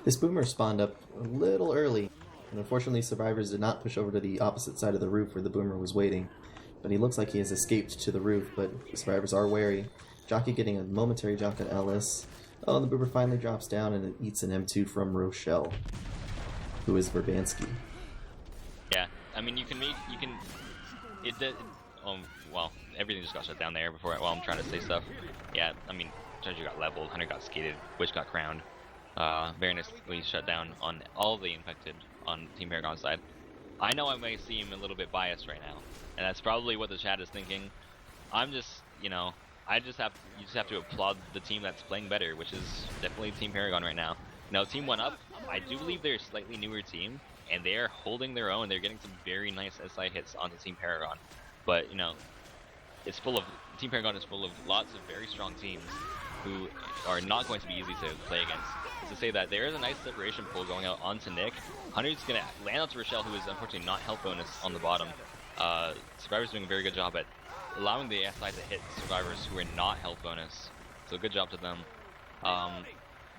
This Boomer spawned up a little early, and unfortunately Survivors did not push over to the opposite side of the roof where the Boomer was waiting. But he looks like he has escaped to the roof, but Survivors are wary. Jockey getting a momentary jock at Ellis. Oh, and the Boomer finally drops down and it eats an M2 from Rochelle, who is Verbansky. Yeah, I mean, well, everything just got shut down there before while I'm trying to say stuff. Yeah, I mean, Charger got leveled, Hunter got skated, Witch got crowned. Very nicely shut down on all the infected on Team Paragon's side. I know I may seem a little bit biased right now, and that's probably what the chat is thinking. I'm just, you know, you just have to applaud the team that's playing better, which is definitely Team Paragon right now. Now, Team 1UP, I do believe they're a slightly newer team, and they are holding their own. They're getting some very nice SI hits onto Team Paragon. But, you know, Team Paragon is full of lots of very strong teams who are not going to be easy to play against. To say that there is a nice separation pull going out onto Nick. Hunter's going to land onto Rochelle, who is unfortunately not health bonus on the bottom. Survivor's doing a very good job at allowing the SI to hit Survivors who are not health bonus. So good job to them.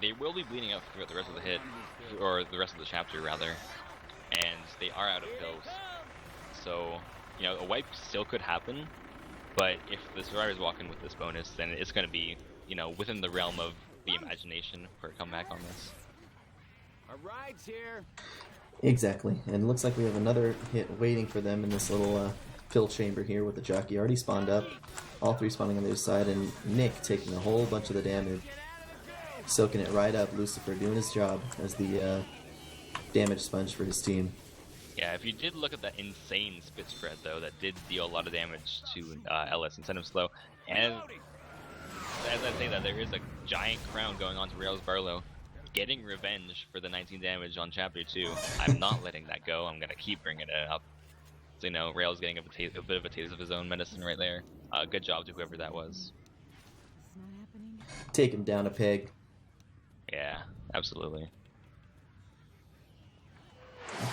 They will be bleeding out throughout the rest of the hit, or the rest of the chapter rather, and they are out of pills. So, you know, a wipe still could happen, but if the Survivors walk in with this bonus, then it's going to be, you know, within the realm of the imagination for a comeback on this. Our ride's here. Exactly, and it looks like we have another hit waiting for them in this little pill chamber here with the jockey already spawned up. All 3 spawning on the other side, and Nick taking a whole bunch of the damage. Soaking it right up, Lucifer doing his job as the damage sponge for his team. Yeah, if you did look at that insane spit spread though, that did deal a lot of damage to Ellis and send him slow. And as I say that, there is a giant crown going on to Rails Barlow, getting revenge for the 19 damage on Chapter 2. I'm not letting that go. I'm going to keep bringing it up. So, you know, Rail's getting a bit of a taste of his own medicine right there. Good job to whoever that was. Take him down a peg. Yeah, absolutely.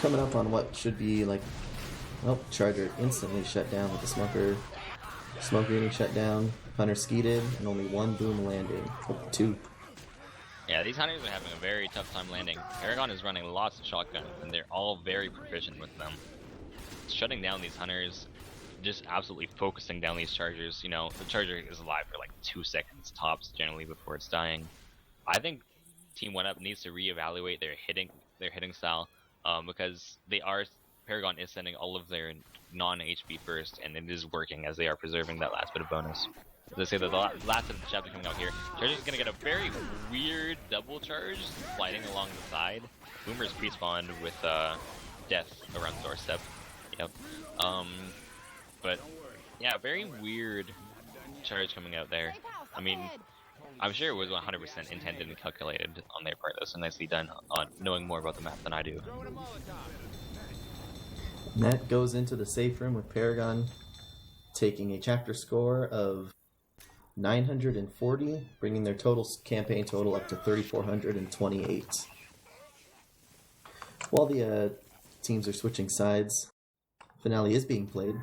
Coming up on what should be like, oh, Charger instantly shut down with the Smoker. Smoker getting shut down. Hunter skeeted, and only one boom landing. Oh, two. Yeah, these hunters are having a very tough time landing. Paragon is running lots of shotguns, and they're all very proficient with them. Shutting down these hunters, just absolutely focusing down these chargers. You know, the charger is alive for like 2 seconds tops generally before it's dying. I think Team 1UP needs to reevaluate their hitting style, because Paragon is sending all of their non-HP first, and it is working as they are preserving that last bit of bonus. As I say that the last bit of the chapter coming out here, Charger's gonna get a very weird double charge sliding along the side. Boomer's pre-spawned with death around the doorstep. Yep. But yeah, very weird charge coming out there. I mean, I'm sure it was 100% intended and calculated on their part. That's so nicely done on knowing more about the map than I do. And that goes into the safe room with Paragon taking a chapter score of 940, bringing their total campaign total up to 3,428. While the teams are switching sides, finale is being played.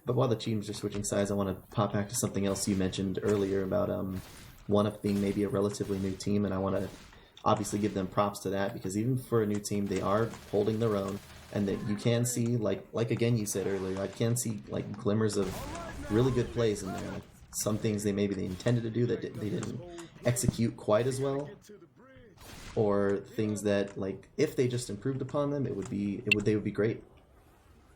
But while the teams are switching sides, I want to pop back to something else you mentioned earlier about 1UP being maybe a relatively new team, and I want to obviously give them props to that, because even for a new team, they are holding their own, and that you can see, like again you said earlier, I can see like glimmers of really good plays in there. Like some things they intended to do that they didn't execute quite as well, or things that like if they just improved upon them, they would be great.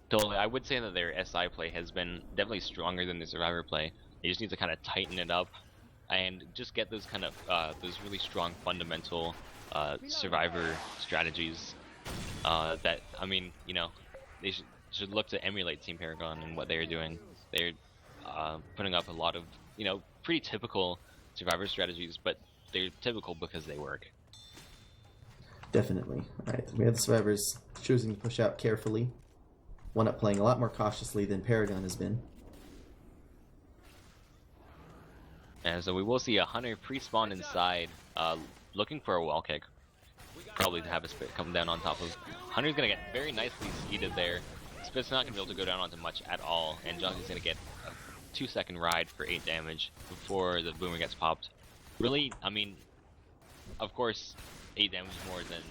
Totally, I would say that their SI play has been definitely stronger than the Survivor play. They just need to kind of tighten it up and just get those kind of those really strong fundamental Survivor strategies. That, I mean, you know, they should look to emulate Team Paragon and what they're doing. They're putting up a lot of, you know, pretty typical Survivor strategies, but they're typical because they work. Definitely. All right, we have the Survivors choosing to push out carefully. 1UP playing a lot more cautiously than Paragon has been. And so we will see a Hunter pre-spawn inside, looking for a wall kick. Probably to have a Spit come down on top of. Hunter's gonna get very nicely seated there. Spit's not gonna be able to go down onto much at all, and Johnny's gonna get a 2-second ride for 8 damage before the Boomer gets popped. Really, I mean, of course, 8 damage more than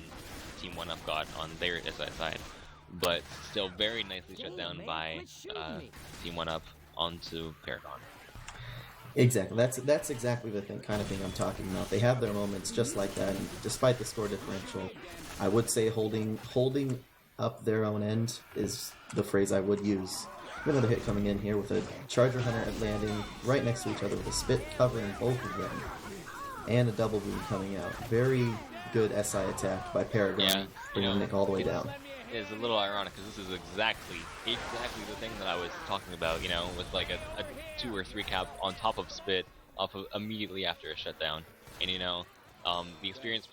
Team 1UP got on their SI side, but still very nicely shut down by Team 1UP onto Paragon. Exactly. That's exactly the kind of thing I'm talking about. They have their moments just like that, and despite the score differential, I would say holding up their own end is the phrase I would use. Another hit coming in here with a Charger Hunter landing right next to each other with a Spit covering both of them, and a double boom coming out. Very good SI attack by Paragon, bringing Nick all the way down. Is a little ironic because this is exactly the thing that I was talking about, you know, with like a 2 or 3 cap on top of Spit off of immediately after a shutdown. And you know, the experienced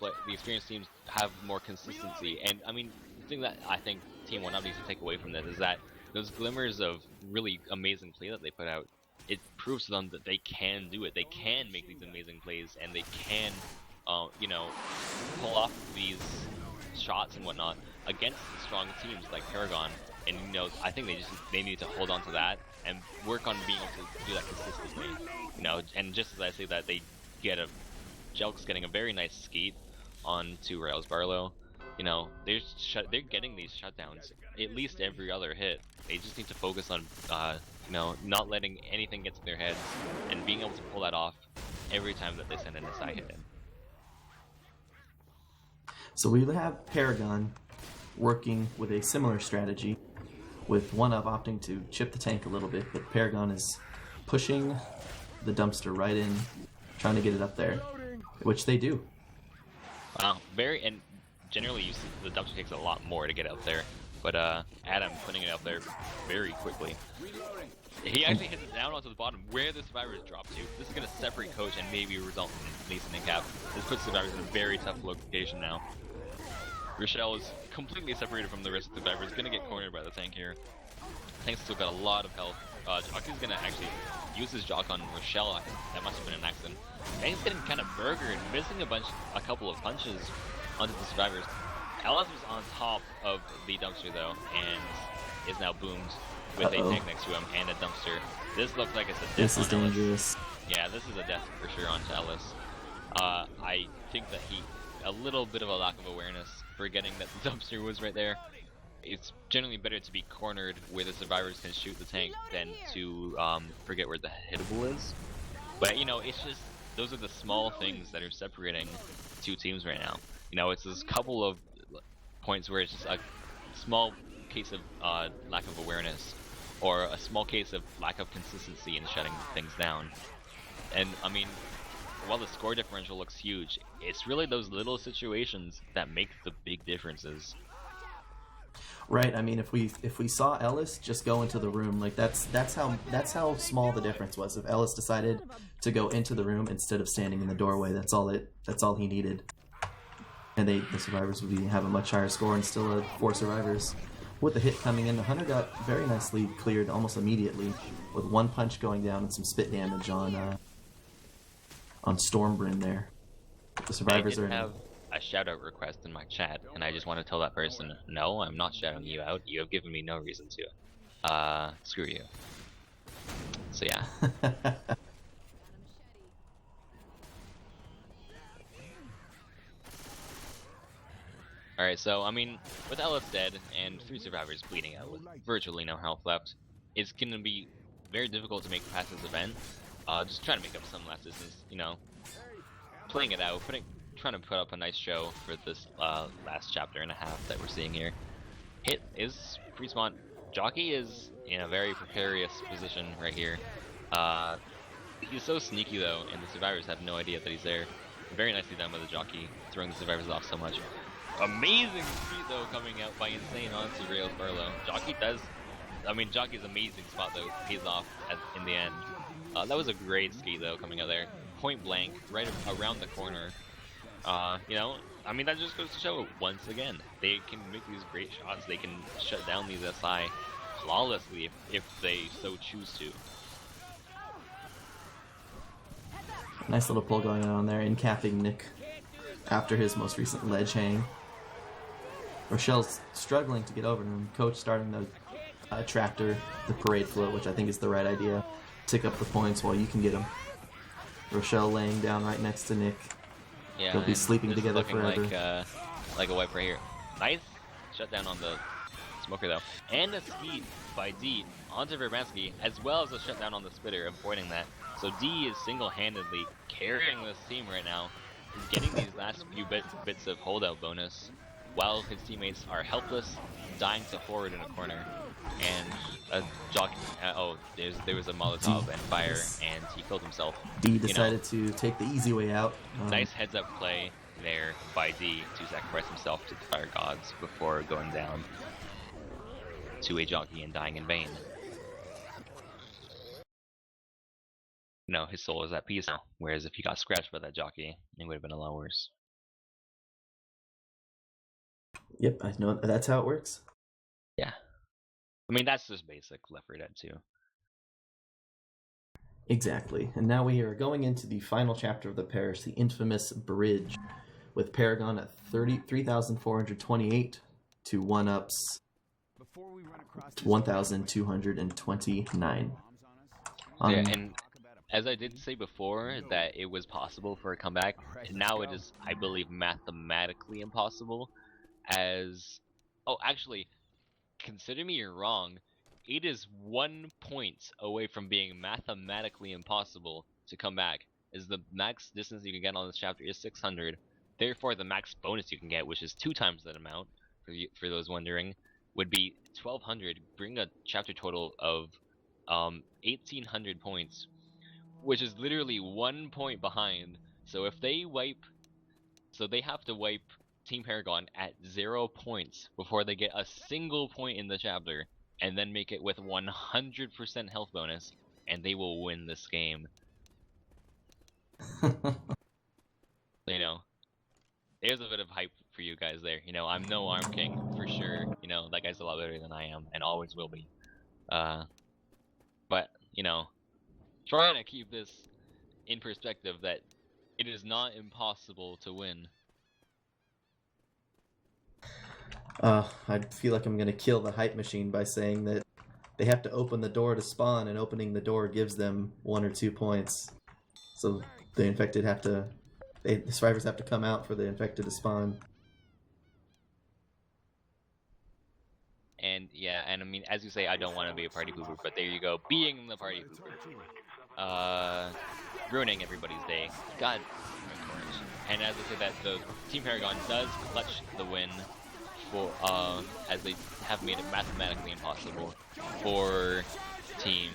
teams have more consistency. And I mean, the thing that I think Team 1UP needs to take away from this is that those glimmers of really amazing play that they put out, it proves to them that they can do it. They can make these amazing plays, and they can, you know, pull off these shots and whatnot against strong teams like Paragon. And you know, I think they need to hold on to that and work on being able to do that consistently. You know, and just as I say that, they get Jelk's getting a very nice skeet onto Rails Barlow. You know, they're getting these shutdowns at least every other hit. They just need to focus on you know, not letting anything get to their heads and being able to pull that off every time that they send an SI hit in. So we have Paragon working with a similar strategy, with 1UP opting to chip the tank a little bit, but Paragon is pushing the dumpster right in, trying to get it up there, which they do. Wow, and generally you see the dumpster takes a lot more to get up there, but Adam putting it up there very quickly. He actually hits it down onto the bottom where the survivors drop to. This is going to separate Coach and maybe result in Mason and Cap. This puts survivors in a very tough location now. Rochelle is completely separated from the rest of the survivors, going to get cornered by the tank here. Tank's still got a lot of health. Jockey's gonna actually use his jock on Rochelle. That must have been an accident. Tank's getting kind of burgered, missing a couple of punches onto the survivors. Ellis was on top of the dumpster though, and is now boomed with a tank next to him and a dumpster. This looks like it's a death. This is on Ellis. dangerous. Yeah, this is a death for sure onto Ellis. I think that a little bit of a lack of awareness, forgetting that the dumpster was right there. It's generally better to be cornered where the survivors can shoot the tank than to forget where the hittable is. But you know, it's just those are the small things that are separating two teams right now. You know, it's this couple of points where it's just a small case of lack of awareness, or a small case of lack of consistency in shutting things down. And I mean, while the score differential looks huge, it's really those little situations that make the big differences. Right. I mean, if we saw Ellis just go into the room, like that's how small the difference was. If Ellis decided to go into the room instead of standing in the doorway, that's all he needed. And the survivors would have a much higher score and still had 4 survivors. With the hit coming in, the hunter got very nicely cleared almost immediately, with 1 punch going down and some spit damage on Stormbrim there. The survivors I did have a shout out request in my chat, and I just want to tell that person, no, I'm not shouting you out. You have given me no reason to. Screw you. So yeah. Alright, so I mean, with Ellis dead and 3 survivors bleeding out with virtually no health left, it's gonna be very difficult to make it past this event. Just trying to make up some last distance, you know, playing it out, trying to put up a nice show for this last chapter and a half that we're seeing here. Hit is pre-spawn. Jockey is in a very precarious position right here. He's so sneaky though, and the survivors have no idea that he's there. Very nicely done by the jockey, throwing the survivors off so much. Amazing speed though coming out by Insane onto Rails Barlow. Jockey's amazing spot though pays off in the end. That was a great skate though coming out there. Point blank, right around the corner. You know, I mean that just goes to show once again, they can make these great shots, they can shut down these SI flawlessly if they so choose to. Nice little pull going on there, in capping Nick after his most recent ledge hang. Rochelle's struggling to get over him. Coach starting the tractor, the parade float, which I think is the right idea. Tick up the points while you can get him. Rochelle laying down right next to Nick. Yeah, they'll be sleeping together forever. Like a wipe right here. Nice shutdown on the smoker though, and a speed by D onto Verbansky, as well as a shutdown on the spitter, avoiding that. So D is single-handedly carrying this team right now, getting these last few bits of holdout bonus, while his teammates are helpless, dying to forward in a corner. And a jockey, there was a Molotov and fire, and he killed himself. D decided to take the easy way out. Nice heads-up play there by D to sacrifice himself to the fire gods before going down to a jockey and dying in vain. No, his soul is at peace now, whereas if he got scratched by that jockey, it would have been a lot worse. Yep, I know that's how it works. Yeah. I mean, that's just basic Left 4 Dead 2. Exactly. And now we are going into the final chapter of the parish, the infamous bridge, with Paragon at 3,428 to 1-ups 1,229. Yeah, and as I did say before that it was possible for a comeback, now it is, I believe, mathematically impossible. Actually, consider me wrong. It is 1 point away from being mathematically impossible to come back, as the max distance you can get on this chapter is 600. Therefore, the max bonus you can get, which is 2 times that amount, for those wondering, would be 1,200, bring a chapter total of 1,800 points, which is literally 1 point behind. So if they they have to wipe Team Paragon at 0 points before they get a single point in the chapter, and then make it with 100% health bonus, and they will win this game. You know, there's a bit of hype for you guys there. You know, I'm no Arm King for sure. You know, that guy's a lot better than I am, and always will be. But you know, trying to keep this in perspective that it is not impossible to win. I feel like I'm gonna kill the hype machine by saying that they have to open the door to spawn, and opening the door gives them 1 or 2 points. So the infected have to, the survivors have to come out for the infected to spawn. And yeah, and I mean, as you say, I don't want to be a party pooper, but there you go, being the party pooper, ruining everybody's day. God, of course. And as I say that, the Team Paragon does clutch the win for as they have made it mathematically impossible for Team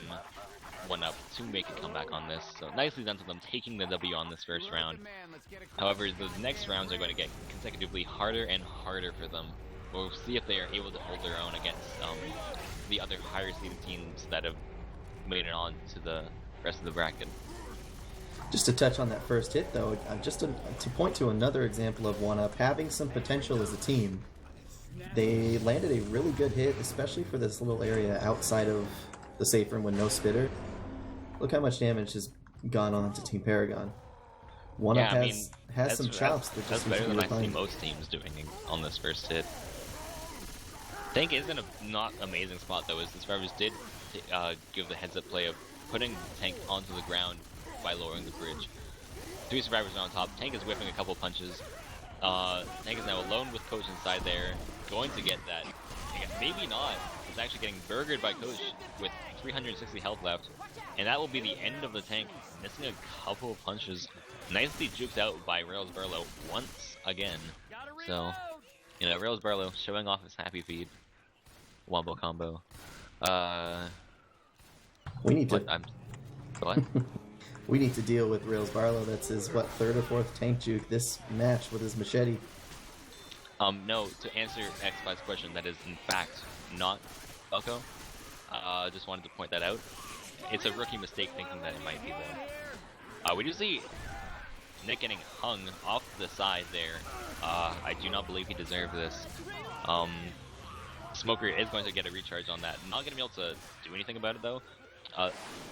1UP to make a comeback on this. So nicely done to them taking the W on this first round. However, the next rounds are going to get consecutively harder and harder for them. We'll see if they are able to hold their own against the other higher seeded teams that have made it on to the rest of the bracket. Just to touch on that first hit, though, just to point to another example of 1UP having some potential as a team. They landed a really good hit, especially for this little area outside of the safe room with no spitter. Look how much damage has gone on to Team Paragon. 1UP has some chops. That's better than I see most teams doing on this first hit. Tank is in a not amazing spot though, as the survivors did give the heads-up play of putting Tank onto the ground by lowering the bridge. 3 survivors are on top. Tank is whipping a couple punches. Tank is now alone with Coach inside there, going to get that. Maybe not. He's actually getting burgered by Coach with 360 health left, and that will be the end of the Tank, missing a couple of punches. Nicely juked out by Rails Barlow once again. So, you know, Rails Barlow showing off his happy feet. Wombo combo. We need to. What? We need to deal with Rails Barlow. That's his, what, 3rd or 4th tank juke this match with his machete. No, to answer Xpy's question, that is in fact not Falco. Just wanted to point that out. It's a rookie mistake thinking that it might be though. We do see Nick getting hung off the side there. I do not believe he deserved this. Smoker is going to get a recharge on that. Not going to be able to do anything about it though.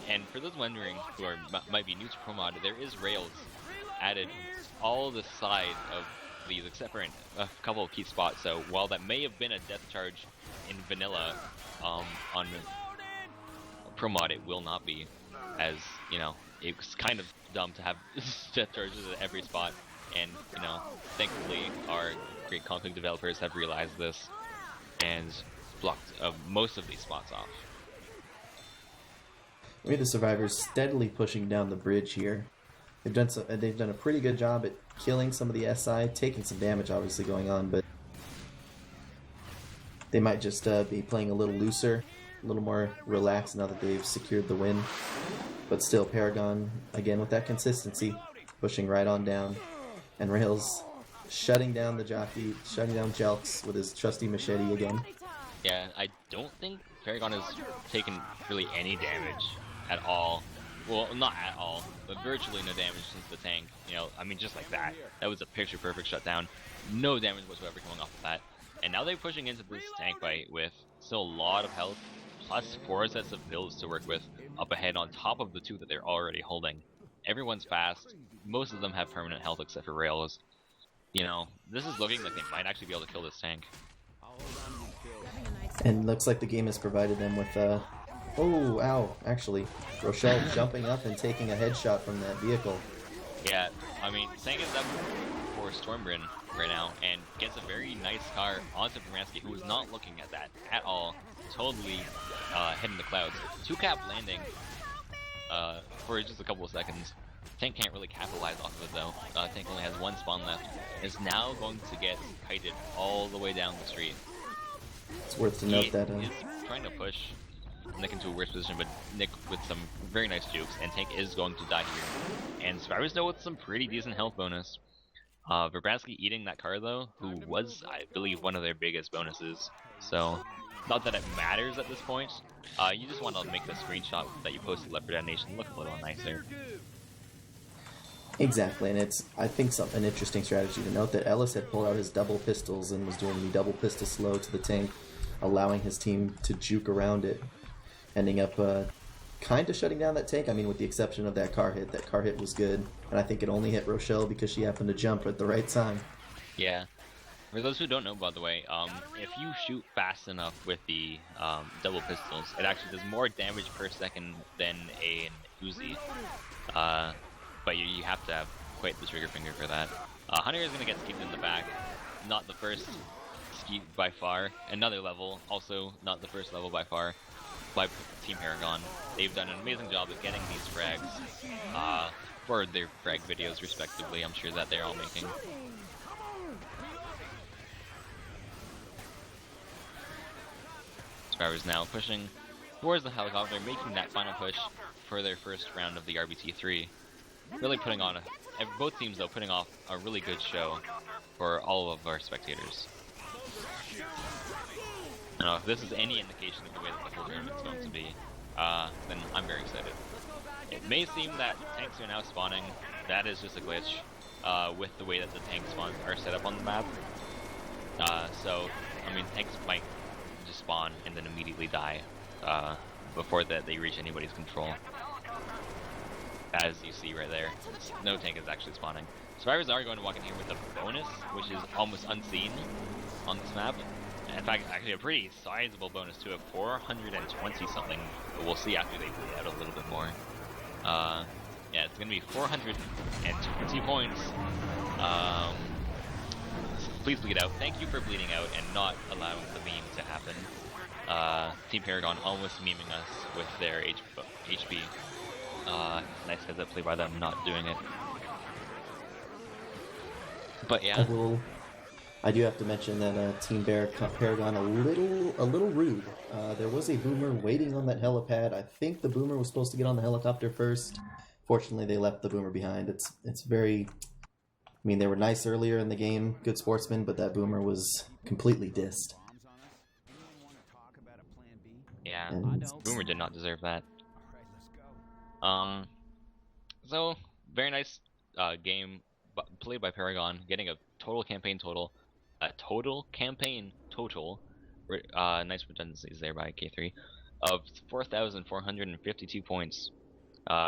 And for those wondering who might be new to Pro Mod, there is rails added all the side of these except for a couple of key spots. So while that may have been a death charge in vanilla on Pro Mod, it will not be, as you know, it's kind of dumb to have death charges at every spot. And you know, thankfully our great config developers have realized this and blocked most of these spots off. We have the survivors steadily pushing down the bridge here. They've done a pretty good job at killing some of the SI, taking some damage obviously going on, but they might just be playing a little looser, a little more relaxed now that they've secured the win. But still, Paragon, again with that consistency, pushing right on down. And Rails shutting down the jockey, shutting down Jelks with his trusty machete again. Yeah, I don't think Paragon has taken really any damage at all. Well, not at all, but virtually no damage since the tank. You know, I mean, just like that. That was a picture-perfect shutdown. No damage whatsoever coming off of that. And now they're pushing into this tank fight with still a lot of health, plus 4 sets of builds to work with up ahead on top of the 2 that they're already holding. Everyone's fast. Most of them have permanent health except for Rails. You know, this is looking like they might actually be able to kill this tank. And looks like the game has provided them with oh, ow, actually. Rochelle jumping up and taking a headshot from that vehicle. Yeah, I mean, Tank is up for Stormbryn right now and gets a very nice car onto Poransky, who is not looking at that at all. Totally hitting the clouds. 2-cap landing for just a couple of seconds. Tank can't really capitalize off of it though. Tank only has 1 spawn left. Is now going to get kited all the way down the street. It's worth to note that He's trying to push Nick into a worse position, but Nick with some very nice jukes, and Tank is going to die here. And survivors know with some pretty decent health bonus. Verbransky eating that car though, who was, I believe, one of their biggest bonuses. So, not that it matters at this point. You just want to make the screenshot that you posted Left 4 Dead Nation look a little nicer. Exactly, and it's, I think, an interesting strategy to note that Ellis had pulled out his double pistols and was doing the double pistol slow to the tank, allowing his team to juke around it. ending up kind of shutting down that tank. I mean, with the exception of that car hit. That car hit was good, and I think it only hit Rochelle because she happened to jump at the right time. Yeah. For those who don't know, by the way, if you shoot fast enough with the double pistols, it actually does more damage per second than an Uzi. But you have to have quite the trigger finger for that. Hunter is going to get skeeved in the back. Not the first skeeve by far. Another level, also not the first level by far, by Team Paragon. They've done an amazing job of getting these frags for their frag videos respectively. I'm sure that they're all making. Survivors now pushing towards the helicopter, making that final push for their first round of the RBT3. Really putting on both teams though putting off a really good show for all of our spectators. Now, if this is any indication of the way that the whole tournament is going to be, then I'm very excited. It may seem that tanks are now spawning. That is just a glitch with the way that the tank spawns are set up on the map. So, I mean, tanks might just spawn and then immediately die before that they reach anybody's control. As you see right there, no tank is actually spawning. Survivors are going to walk in here with a bonus, which is almost unseen on this map. In fact, actually a pretty sizable bonus too, of 420 something. But we'll see after they bleed out a little bit more. Yeah, it's gonna be 420 points. Please bleed out. Thank you for bleeding out and not allowing the meme to happen. Team Paragon almost memeing us with their HP. Nice heads up play by them not doing it. But yeah. I do have to mention that Team Paragon a little rude. There was a boomer waiting on that helipad. I think the boomer was supposed to get on the helicopter first. Fortunately, they left the boomer behind. It's very. I mean, they were nice earlier in the game, good sportsmen, but that boomer was completely dissed. Yeah, And boomer did not deserve that. So very nice game played by Paragon, getting a total campaign total. Nice redundancies there by K3 of 4,452 points.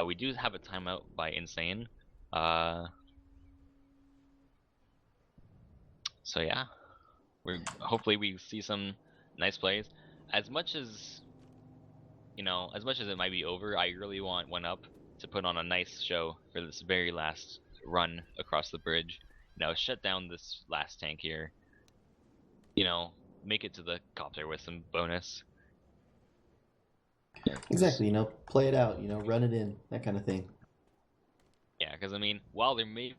We do have a timeout by Insane. So yeah, hopefully we see some nice plays. As much as it might be over, I really want One Up to put on a nice show for this very last run across the bridge. Shut down this last tank here. Make it to the copter with some bonus. exactly, play it out, run it in, that kind of thing. Yeah, because I mean, while there may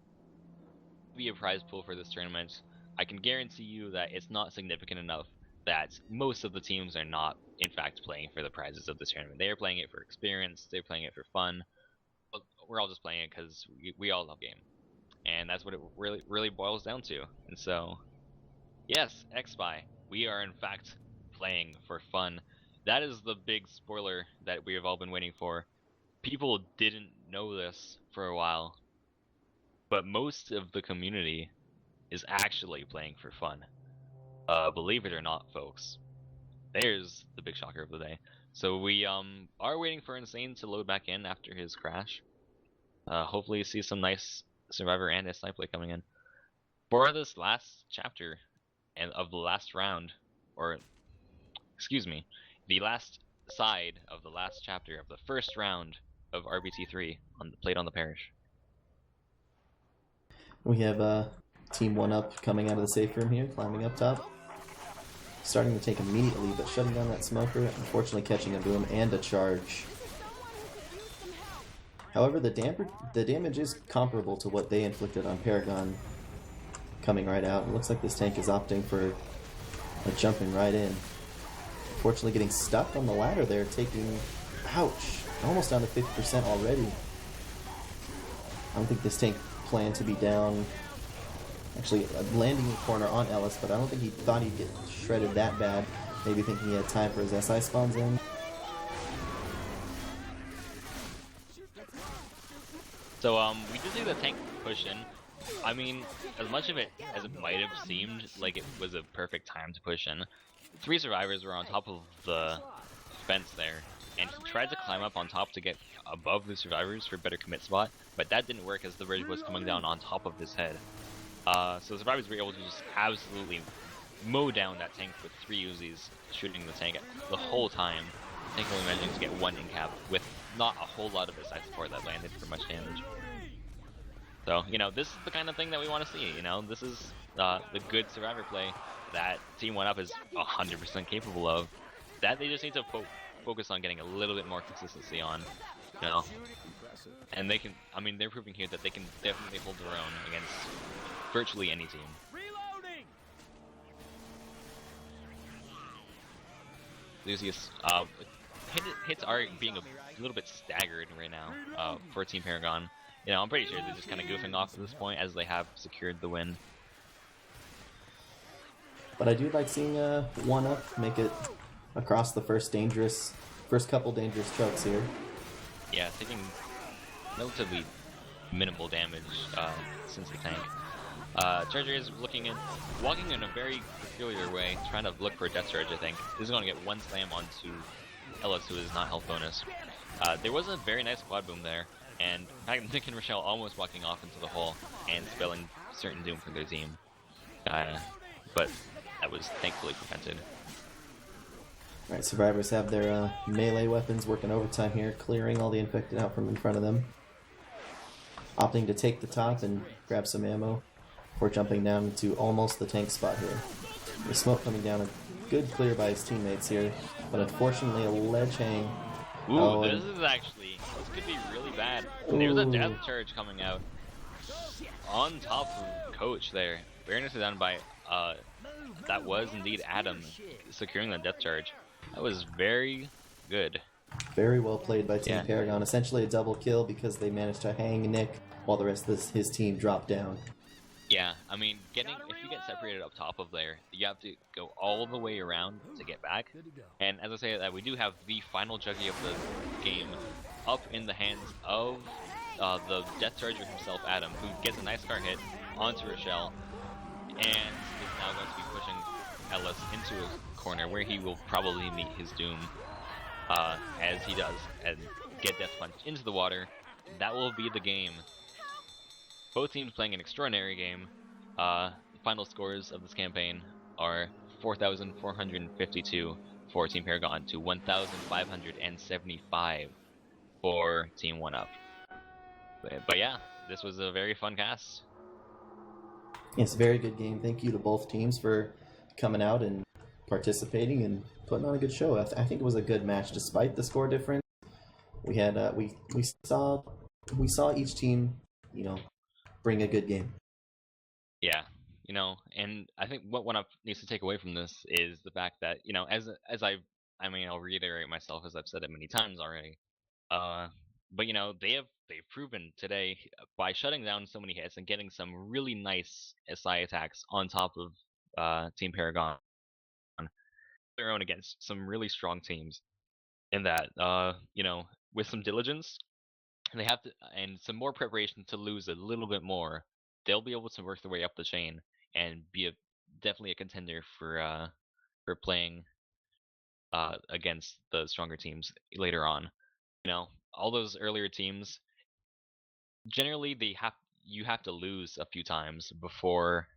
be a prize pool for this tournament, I can guarantee you that it's not significant enough that most of the teams are not, in fact, playing for the prizes of this tournament. They are playing it for experience, they're playing it for fun. But we're all just playing it because we all love game. And that's what it really boils down to. And so, yes, X-Spy, we are in fact playing for fun. That is the big spoiler that we have all been waiting for. People didn't know this for a while, but most of the community is actually playing for fun. Believe it or not, folks. There's the big shocker of the day. So we are waiting for Insane to load back in after his crash. Hopefully see some nice Survivor and SI play coming in. For this last chapter and of the last round, or excuse me, the last side of the last chapter of the first round of RBT3 played on the parish. We have Team One Up coming out of the safe room here, climbing up top. Starting the tank immediately, but shutting down that smoker, unfortunately catching a boom and a charge. However, the damage is comparable to what they inflicted on Paragon coming right out. It looks like this tank is opting for jumping right in. Unfortunately getting stuck on the ladder there, taking, ouch, almost down to 50% already. I don't think this tank planned to be down. Actually, landing in the corner on Ellis, but I don't think he thought he'd get shredded that bad. Maybe thinking he had time for his SI spawns in. So we did see the tank push in. I mean, as much of it as it might have seemed like it was a perfect time to push in, 3 survivors were on top of the fence there, and he tried to climb up on top to get above the survivors for a better commit spot, but that didn't work as the bridge was coming down on top of his head. So the survivors were able to just absolutely mow down that tank with 3 Uzis shooting the tank the whole time. The tank only managing to get 1 in cap with not a whole lot of side support that landed for much damage. So, you know, this is the kind of thing that we want to see, you know, this is the good survivor play that Team 1UP is 100% capable of, that they just need to focus on getting a little bit more consistency on, you know, and they can, I mean, they're proving here that they can definitely hold their own against virtually any team. Lucius, hits are being a little bit staggered right now for Team Paragon. You know, I'm pretty sure they're just kind of goofing off at this point as they have secured the win. But I do like seeing 1UP make it across the first couple dangerous chokes here. Yeah, taking relatively minimal damage since the tank. Charger is walking in a very peculiar way, trying to look for a death charge, I think. This is going to get 1 slam onto Ellis, who is not health bonus. There was a very nice quad boom there, and Nick and Rochelle almost walking off into the hole and spelling certain doom for their team. But that was thankfully prevented. Alright, survivors have their melee weapons working overtime here, clearing all the infected out from in front of them. Opting to take the top and grab some ammo before jumping down into almost the tank spot here. The smoke coming down, a good clear by his teammates here, but unfortunately a ledge hang. Ooh, this could be really bad. There's a death charge coming out on top of Coach there. Fairness is down by, that was indeed Adam securing the death charge. That was very good. Very well played by Team Paragon. Essentially a double kill because they managed to hang Nick while the rest of his team dropped down. Yeah, I mean, if you get separated up top of there, you have to go all the way around to get back. And as I say that, we do have the final juggy of the game up in the hands of the Death Charger himself, Adam, who gets a nice car hit onto Rochelle, and is now going to be pushing Ellis into a corner where he will probably meet his doom, as he does, and get Death Punch into the water. That will be the game. Both teams playing an extraordinary game. The final scores of this campaign are 4,452 for Team Paragon to 1,575 for Team 1UP. But yeah, this was a very fun cast. It's a very good game. Thank you to both teams for coming out and participating and putting on a good show. I think it was a good match despite the score difference. We had we saw each team, you know, bring a good game. Yeah, you know, and I think what 1UP needs to take away from this is the fact that, you know, as I'll reiterate myself as I've said it many times already. But you know, they've proven today by shutting down so many hits and getting some really nice SI attacks on top of Team Paragon, their own against some really strong teams. In that, you know, with some diligence, they have to, and some more preparation to lose a little bit more, they'll be able to work their way up the chain and be definitely a contender for playing against the stronger teams later on. You know, all those earlier teams, generally you have to lose a few times before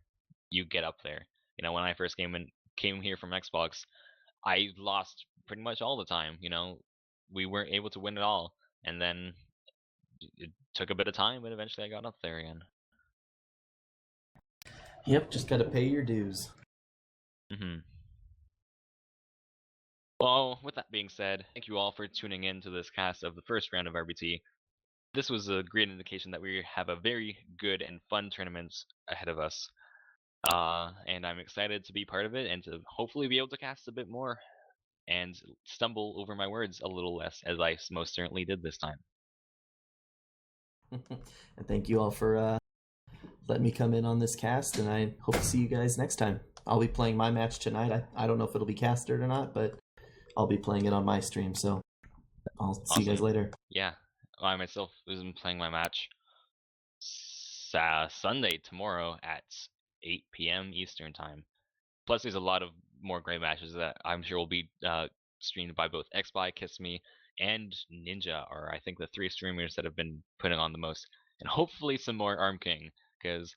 you get up there. You know, when I first came here from Xbox, I lost pretty much all the time. You know, we weren't able to win it all, and then it took a bit of time, but eventually I got up there again. Yep, just gotta pay your dues. Well, with that being said, thank you all for tuning in to this cast of the first round of RBT. This was a great indication that we have a very good and fun tournament ahead of us. And I'm excited to be part of it and to hopefully be able to cast a bit more and stumble over my words a little less, as I most certainly did this time. And thank you all for letting me come in on this cast, and I hope to see you guys next time. I'll be playing my match tonight. I don't know if it'll be casted or not, but I'll be playing it on my stream, so I'll see you guys later. Yeah, I myself was playing my match Sunday, tomorrow at 8 p.m. Eastern time. Plus, there's a lot of more great matches that I'm sure will be streamed by both XBY, Kiss Me, and Ninja are, I think, the 3 streamers that have been putting on the most. And hopefully some more Arm King, because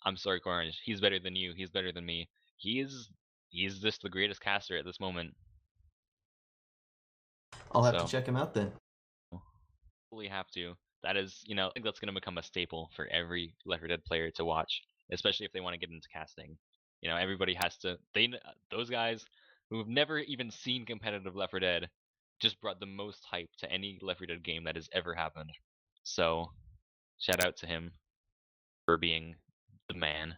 I'm sorry, Orange, he's better than you, he's better than me. He's just the greatest caster at this moment. I'll have to So check him out then. we have to. That is, I think that's going to become a staple for every Left 4 Dead player to watch, especially if they want to get into casting. Everybody has to. Those guys who've never even seen competitive Left 4 Dead just brought the most hype to any Left 4 Dead game that has ever happened. So, shout out to him for being the man.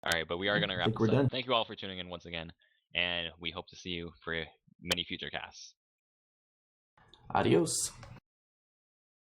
All right, but we are going to I wrap think this we're up. done. Thank you all for tuning in once again, and we hope to see you for many future casts. Adios.